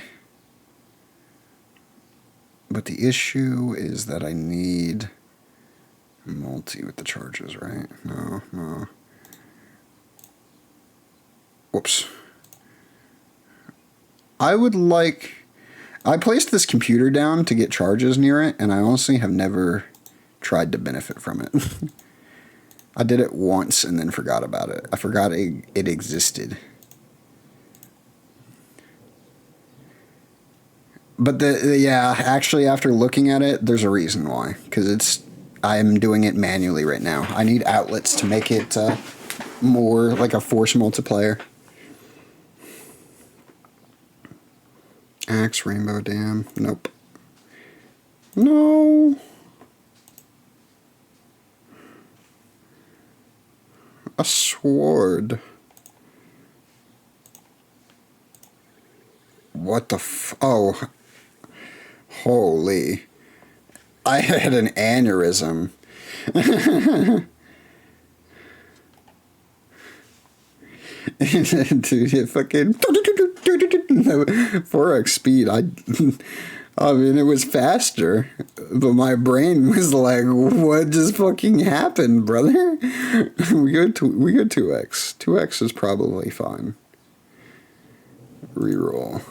But the issue is that I need multi with the charges, right? No. Whoops. I placed this computer down to get charges near it, and I honestly have never tried to benefit from it. I did it once and then forgot about it. I forgot it existed. But actually after looking at it, there's a reason why. Because I'm doing it manually right now. I need outlets to make it more like a force multiplier. Axe, rainbow dam. Nope. No. A sword. What the oh. Holy. I had an aneurysm. Dude, it fucking 4x speed. I mean, it was faster, but my brain was like, "What just fucking happened, brother?" we go 2x. 2x is probably fine. Reroll.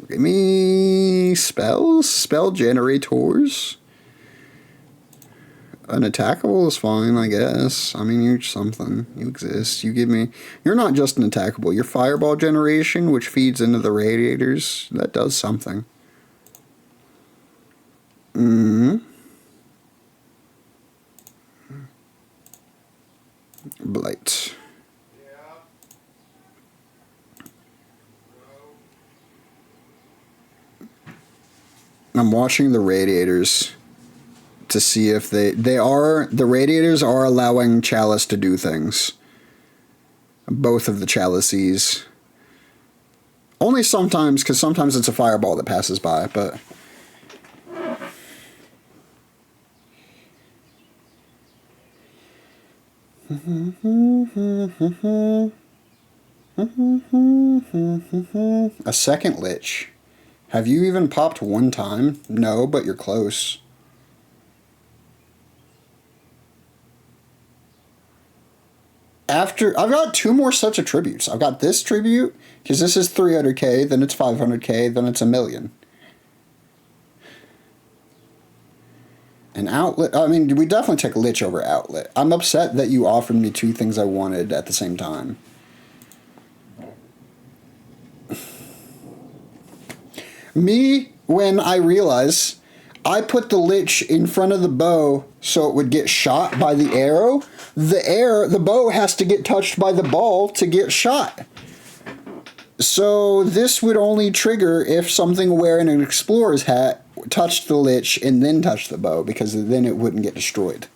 Give me spells, spell generators. An attackable is fine, I guess. I mean, you're something. You exist. You're not just an attackable. Your fireball generation, which feeds into the radiators, that does something. Blight. I'm watching the radiators to see if the radiators are allowing Chalice to do things. Both of the Chalices. Only sometimes, because sometimes it's a fireball that passes by, but... A second Lich. Have you even popped one time? No, but you're close. I've got 2 more sets of tributes. I've got this tribute, because this is 300k, then it's 500k, then it's 1,000,000. An outlet, I mean, we definitely take Lich over outlet. I'm upset that you offered me 2 things I wanted at the same time. Me, when I realize I put the Lich in front of the bow so it would get shot by the arrow, the bow has to get touched by the ball to get shot. So this would only trigger if something wearing an explorer's hat touched the Lich and then touched the bow, because then it wouldn't get destroyed.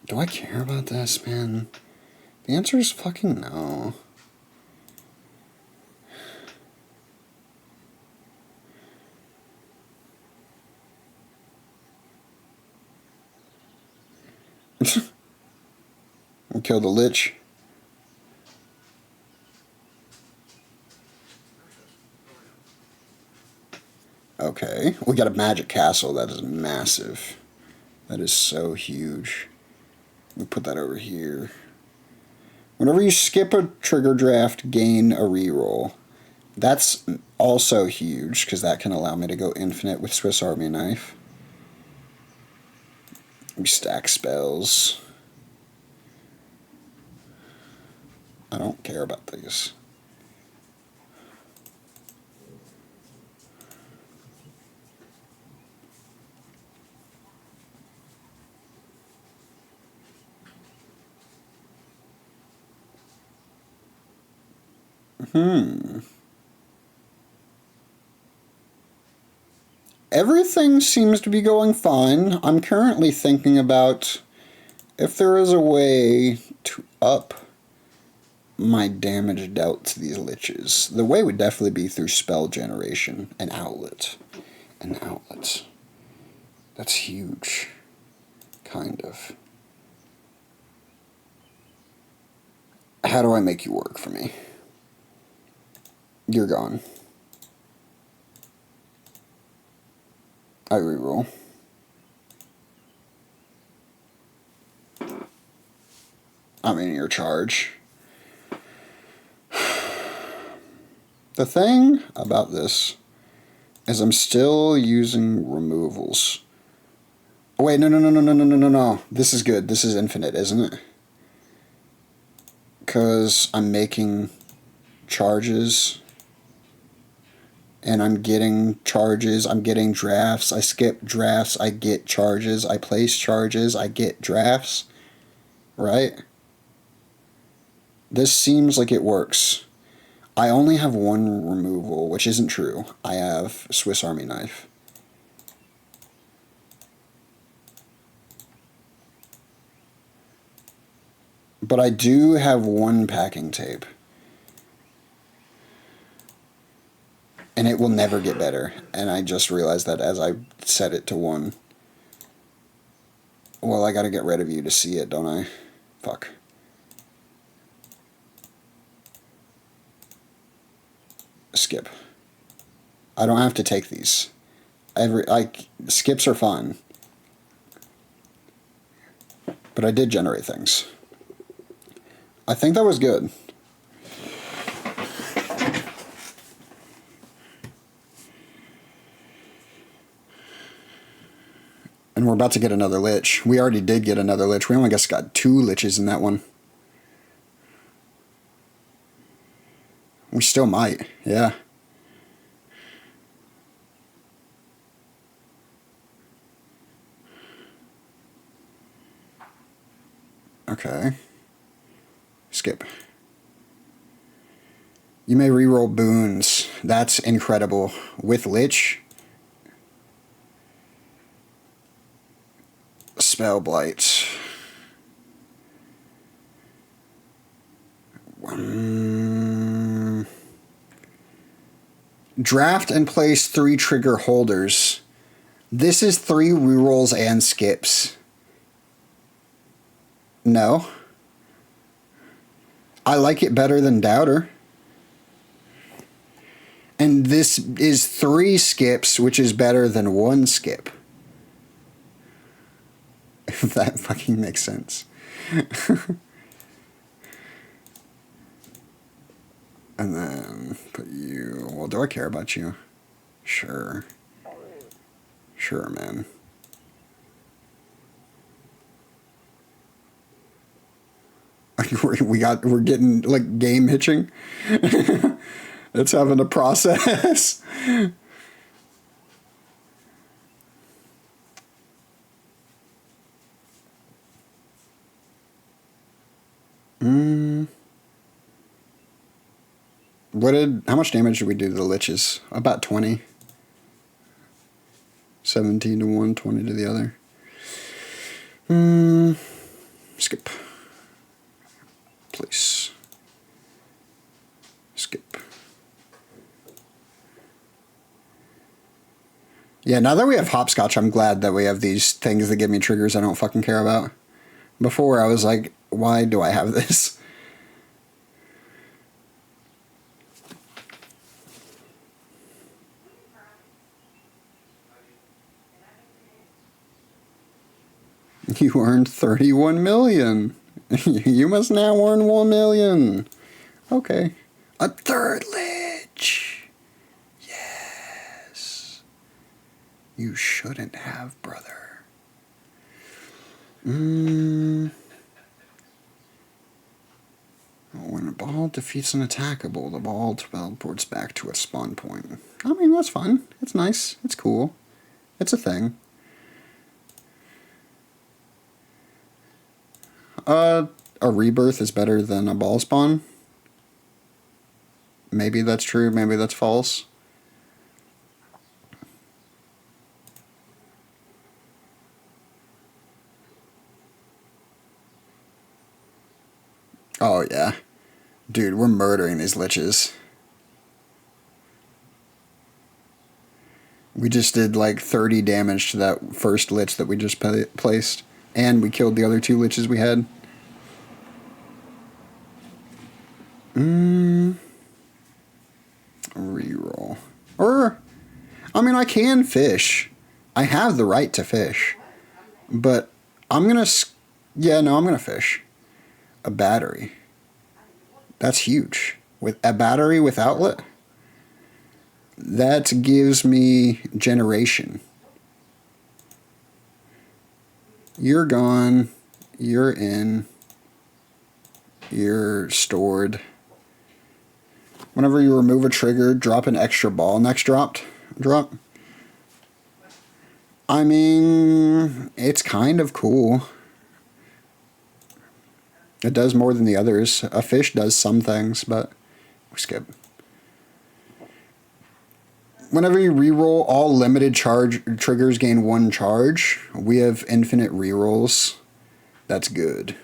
Do I care about this, man? The answer is fucking no. We'll kill the Lich. Okay, we got a magic castle. That is massive. That is so huge. We put that over here. Whenever you skip a trigger draft, gain a reroll. That's also huge, because that can allow me to go infinite with Swiss Army Knife. We stack spells. I don't care about these. Everything seems to be going fine. I'm currently thinking about if there is a way to up my damage dealt to these Liches. The way would definitely be through spell generation and outlet. An outlet. That's huge. Kind of. How do I make you work for me? You're gone. I reroll. I'm in your charge. The thing about this is I'm still using removals. Oh, wait, no. This is good. This is infinite, isn't it? Because I'm making charges. And I'm getting charges. I'm getting drafts. I skip drafts. I get charges. I place charges. I get drafts. Right? This seems like it works. I only have 1 removal, which isn't true. I have Swiss Army Knife. But I do have 1 packing tape. And it will never get better. And I just realized that as I set it to 1. Well, I gotta get rid of you to see it, don't I? Fuck. Skip. I don't have to take these. Skips are fine. But I did generate things. I think that was good. And we're about to get another Lich. We already did get another Lich. We only just got 2 Liches in that one. We still might, yeah. Okay. Skip. You may reroll boons. That's incredible. With Lich. Spell Blight. Draft and place 3 trigger holders. This is 3 rerolls and skips. No. I like it better than Doubter. And this is 3 skips, which is better than 1 skip. If that fucking makes sense. And then put you... Well, do I care about you? Sure. Sure, man. We're getting, like, game hitching. It's having a process. How much damage did we do to the Liches? About 20. 17 to one, 20 to the other. Skip. Please. Skip. Yeah, now that we have Hopscotch, I'm glad that we have these things that give me triggers I don't fucking care about. Before, I was like, why do I have this? You earned 31 million. You must now earn 1 million. Okay. A 3rd Lich. Yes. You shouldn't have, brother. When a ball defeats an attackable, the ball teleports back to its spawn point. I mean, that's fun. It's nice. It's cool. It's a thing. A rebirth is better than a ball spawn. Maybe that's true, maybe that's false. Oh, yeah. Dude, we're murdering these Liches. We just did like 30 damage to that first Lich that we just placed. And we killed the other 2 Liches we had. Reroll. Or, I mean, I can fish. I have the right to fish. But I'm gonna... Yeah, no, I'm gonna fish. A battery. That's huge. With a battery with outlet? That gives me generation. You're gone. You're in. You're stored. Whenever you remove a trigger, drop an extra ball next drop. I mean, it's kind of cool. It does more than the others. A fish does some things, but we skip. Whenever you reroll, all limited charge triggers gain 1 charge. We have infinite rerolls. That's good.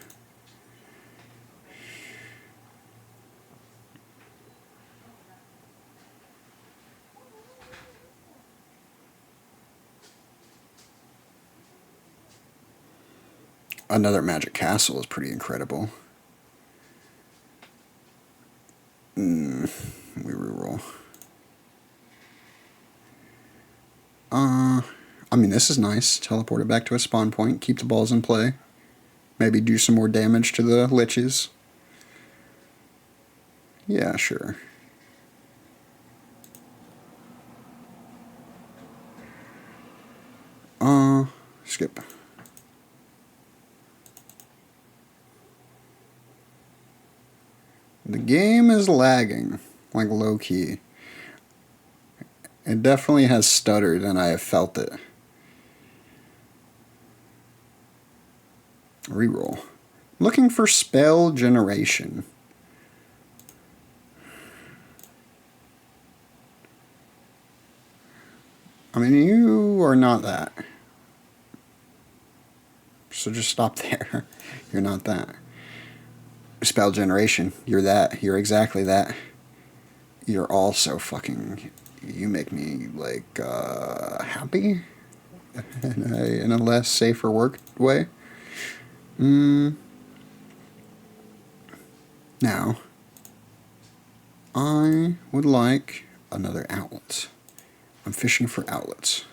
Another Magic Castle is pretty incredible. We reroll. I mean, this is nice. Teleport it back to a spawn point. Keep the balls in play. Maybe do some more damage to the Liches. Yeah, sure. Skip. The game is lagging, like low key. It definitely has stuttered, and I have felt it. Reroll. Looking for spell generation. I mean, you are not that. So just stop there. You're not that. Spell generation. You're that. You're exactly that. You're also fucking... You make me, like, happy? In a less safer work way? Now, I would like another outlet. I'm fishing for outlets.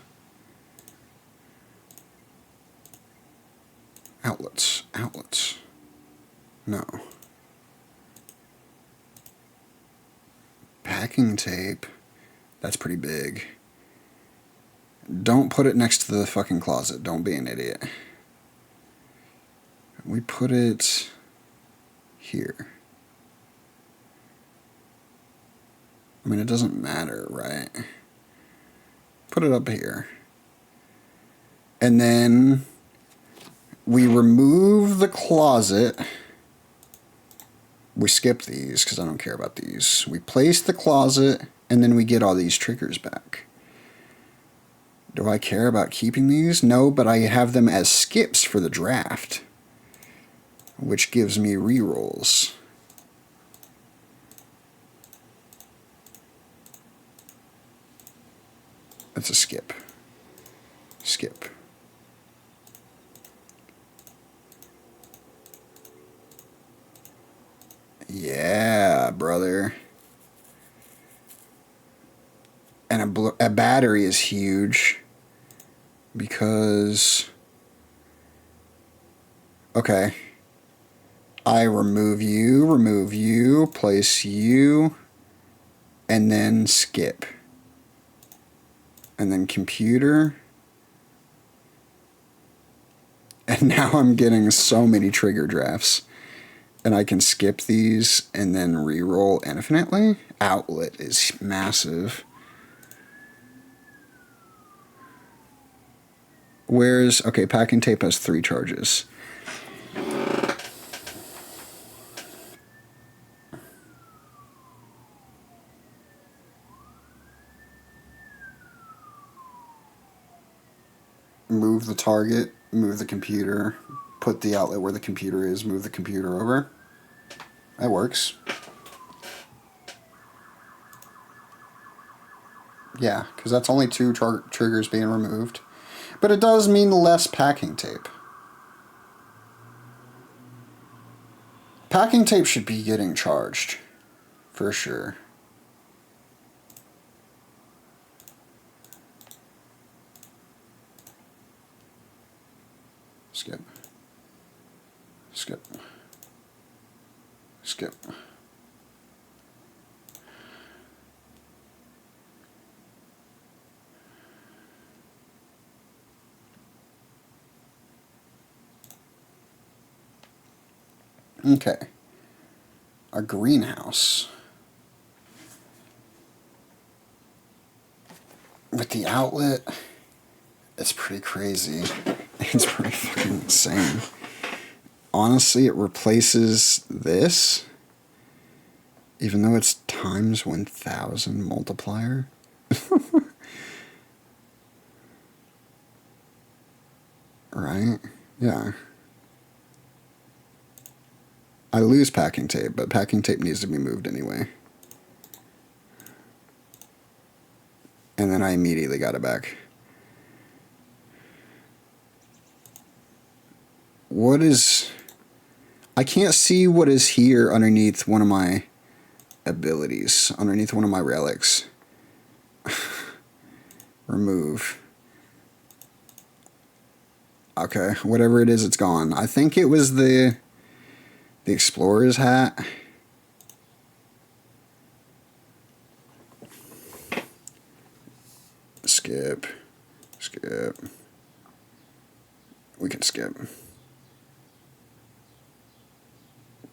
Outlets. Outlets. No. Packing tape. That's pretty big. Don't put it next to the fucking closet. Don't be an idiot. We put it here. I mean, it doesn't matter, right? Put it up here. And then we remove the closet. We skip these because I don't care about these. We place the closet, and then we get all these triggers back. Do I care about keeping these? No, but I have them as skips for the draft, which gives me rerolls. That's a skip. Skip. Yeah, brother. And a battery is huge because... Okay. I remove you, place you, and then skip. And then computer. And now I'm getting so many trigger drafts. And I can skip these and then re-roll infinitely. Outlet is massive. Where's... Okay, packing tape has 3 charges. Move the target, move the computer, put the outlet where the computer is, move the computer over. That works. Yeah, because that's only 2 triggers being removed. But it does mean less packing tape. Packing tape should be getting charged. For sure. Skip. Skip. Skip. Okay. Our greenhouse. With the outlet, it's pretty crazy. It's pretty fucking insane. Honestly, it replaces this, even though it's times 1,000 multiplier. Right? Yeah. I lose packing tape, but packing tape needs to be moved anyway. And then I immediately got it back. What is... I can't see what is here underneath one of my abilities. Underneath one of my relics. Remove. Okay, whatever it is, it's gone. I think it was the explorer's hat. Skip. Skip. We can skip.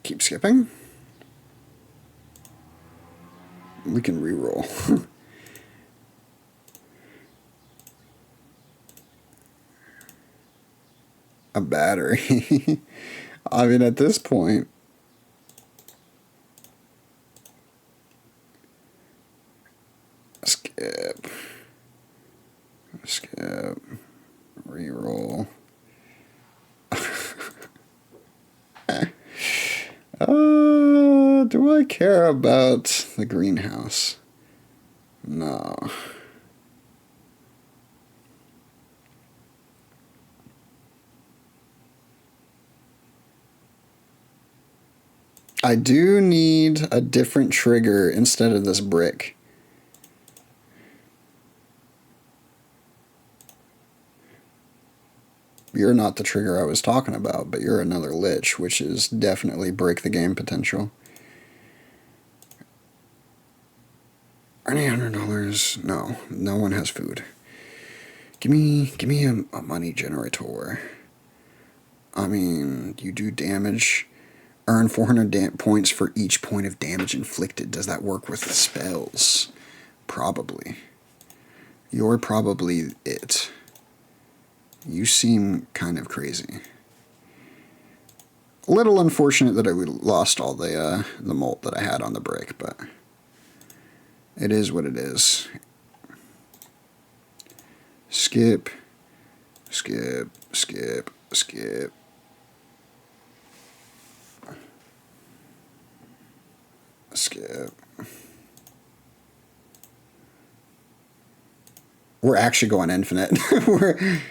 Keep skipping. We can re-roll. A battery. I mean, at this point, skip. Do I care about the greenhouse? No. I do need a different trigger instead of this brick. You're not the trigger I was talking about, but you're another lich, which is definitely break the game potential. Any $100? No, no one has food. Give me a money generator. I mean, you do damage. Earn 400 points for each point of damage inflicted. Does that work with the spells? Probably. You're probably it. You seem kind of crazy. A little unfortunate that I lost all the molt that I had on the brick, but it is what it is. Skip, skip, skip, skip. Skip. We're actually going infinite. We're...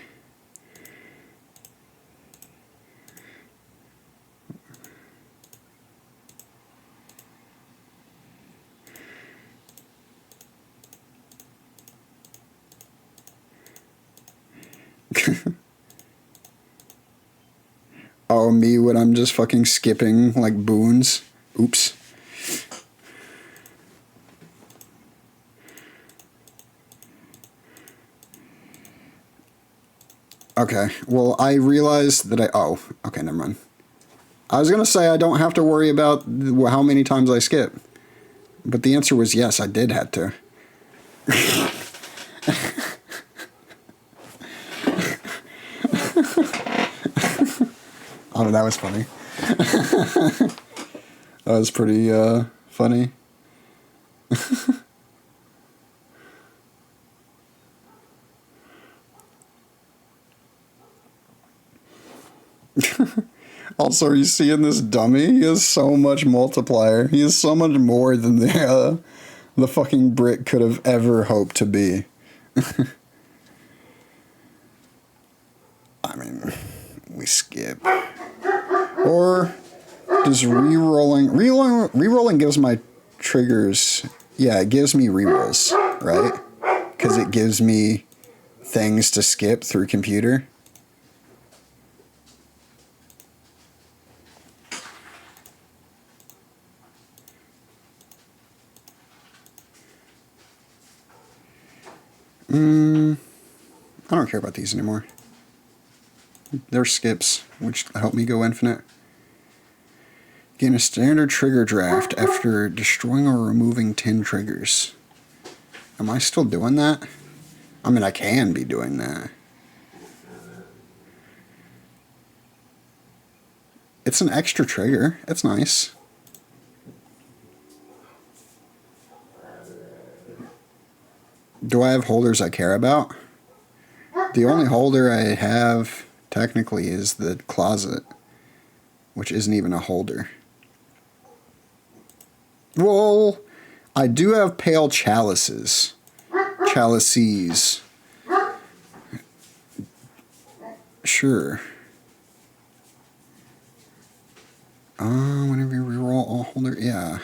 Oh, me when I'm just fucking skipping like boons. Oops. Okay, well, I realized that oh, okay, never mind. I was going to say I don't have to worry about how many times I skip. But the answer was yes, I did have to. Oh, that was funny. That was pretty funny. Also, are you seeing this dummy? He has so much multiplier. He has so much more than the fucking brick could have ever hoped to be. I mean, we skip. Or does rerolling gives my triggers. Yeah, it gives me rerolls, right? Because it gives me things to skip through computer. I don't care about these anymore. They're skips, which help me go infinite. Gain a standard trigger draft after destroying or removing 10 triggers. Am I still doing that? I mean, I can be doing that. It's an extra trigger. It's nice. Do I have holders I care about? The only holder I have, technically, is the closet, which isn't even a holder. Well, I do have pale chalices. Chalices. Sure. Whenever you reroll all holder, yeah.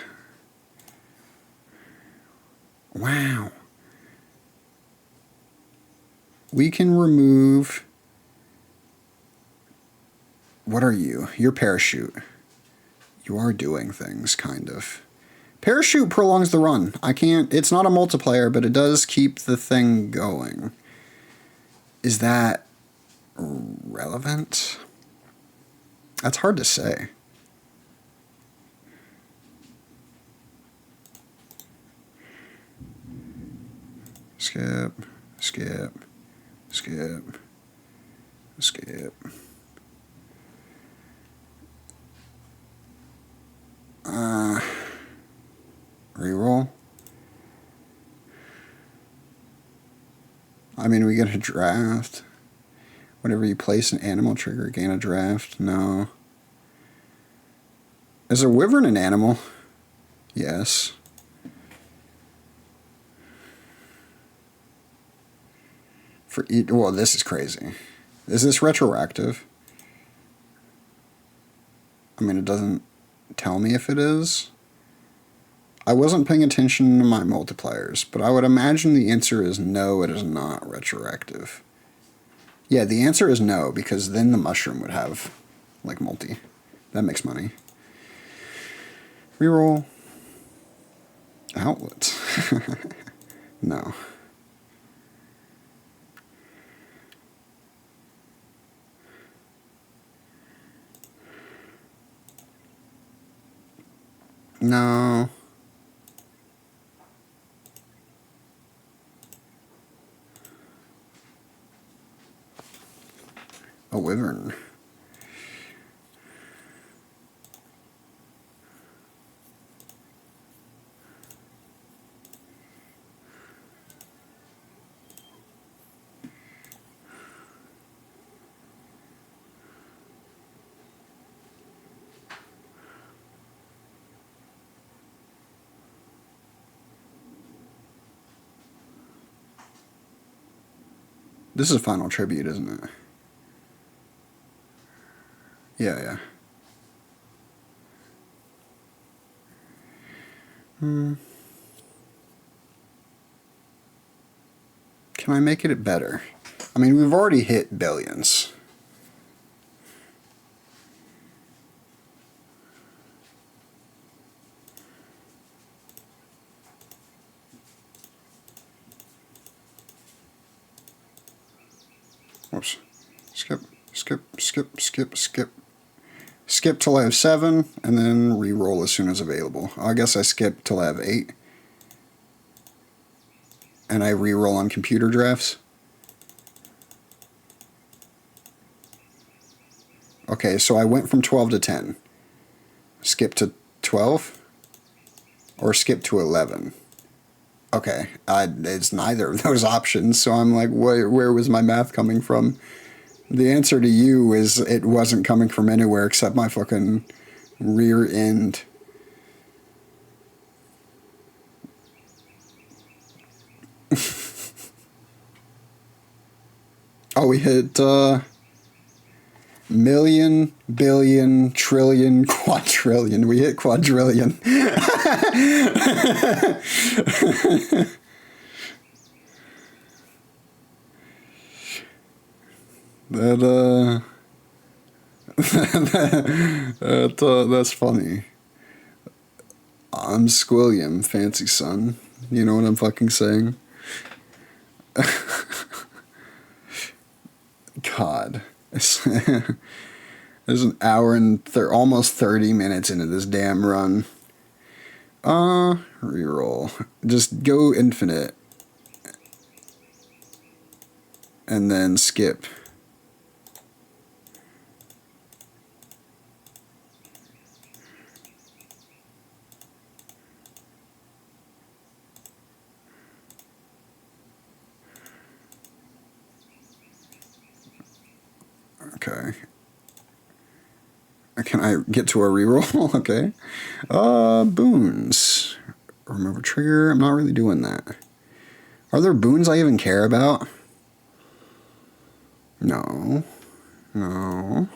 Wow. We can remove... What are you? You're parachute. You are doing things, kind of. Parachute prolongs the run. I can't... It's not a multiplayer, but it does keep the thing going. Is that relevant? That's hard to say. Skip. Skip. Skip. Skip. Reroll. I mean, we get a draft. Whenever you place an animal trigger, gain a draft. No. Is a wyvern an animal? Yes. Well, this is crazy. Is this retroactive? I mean, it doesn't tell me if it is. I wasn't paying attention to my multipliers, but I would imagine the answer is no, it is not retroactive. Yeah, the answer is no, because then the mushroom would have, like, multi. That makes money. Reroll. Outlets. No. No. A wyvern. This is Final Tribute, isn't it? Yeah. Can I make it better? I mean, we've already hit billions. Whoops. Skip. Skip till I have 7, and then re-roll as soon as available. I guess I skip till I have 8. And I re-roll on computer drafts. Okay, so I went from 12 to 10. Skip to 12? Or skip to 11? Okay, it's neither of those options, so I'm like, where was my math coming from? The answer to you is it wasn't coming from anywhere except my fucking rear end. Oh, we hit million, billion, trillion, quadrillion. We hit quadrillion. That's funny. I'm Squilliam, fancy son. You know what I'm fucking saying? God. There's an hour and almost 30 minutes into this damn run. Reroll. Just go infinite. And then skip. Okay. Can I get to a reroll? Okay. Boons. Remove a trigger. I'm not really doing that. Are there boons I even care about? No. No.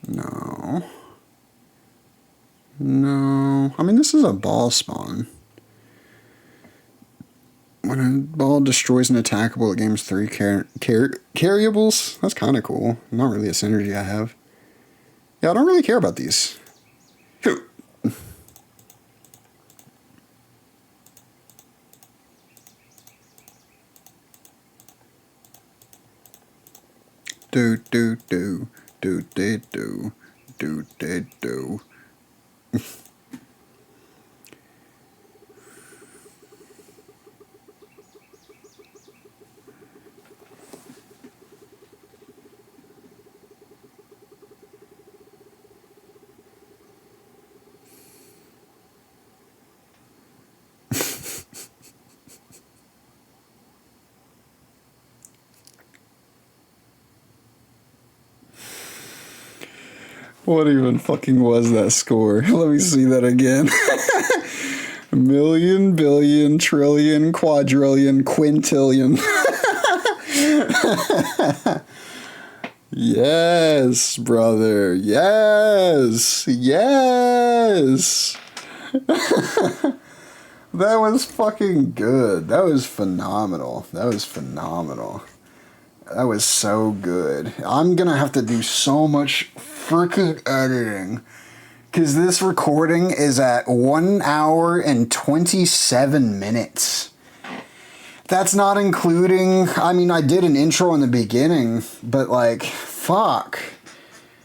No. No. I mean, this is a ball spawn. When a ball destroys an attackable, it gains 3 carryables. That's kind of cool. Not really a synergy I have. Yeah, I don't really care about these. Do. What even fucking was that score? Let me see that again. Million, billion, trillion, quadrillion, quintillion. Yes, brother. Yes. Yes. That was fucking good. That was phenomenal. That was phenomenal. That was so good. I'm gonna have to do so much freaking editing. Because this recording is at 1 hour and 27 minutes. That's not including, I mean, I did an intro in the beginning, but like, fuck.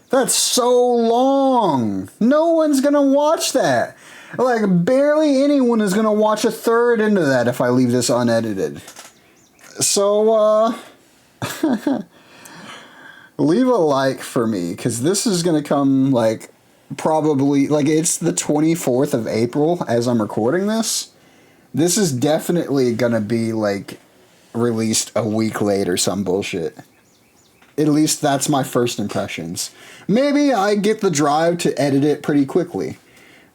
That's so long. No one's gonna watch that. Like, barely anyone is gonna watch a third into that if I leave this unedited. So, leave a like for me, because this is gonna come, like, probably, like, it's the 24th of April as I'm recording this. This is definitely gonna be, like, released a week late or some bullshit. At least that's my first impressions. Maybe I get the drive to edit it pretty quickly.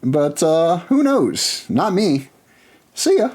But, who knows? Not me. See ya.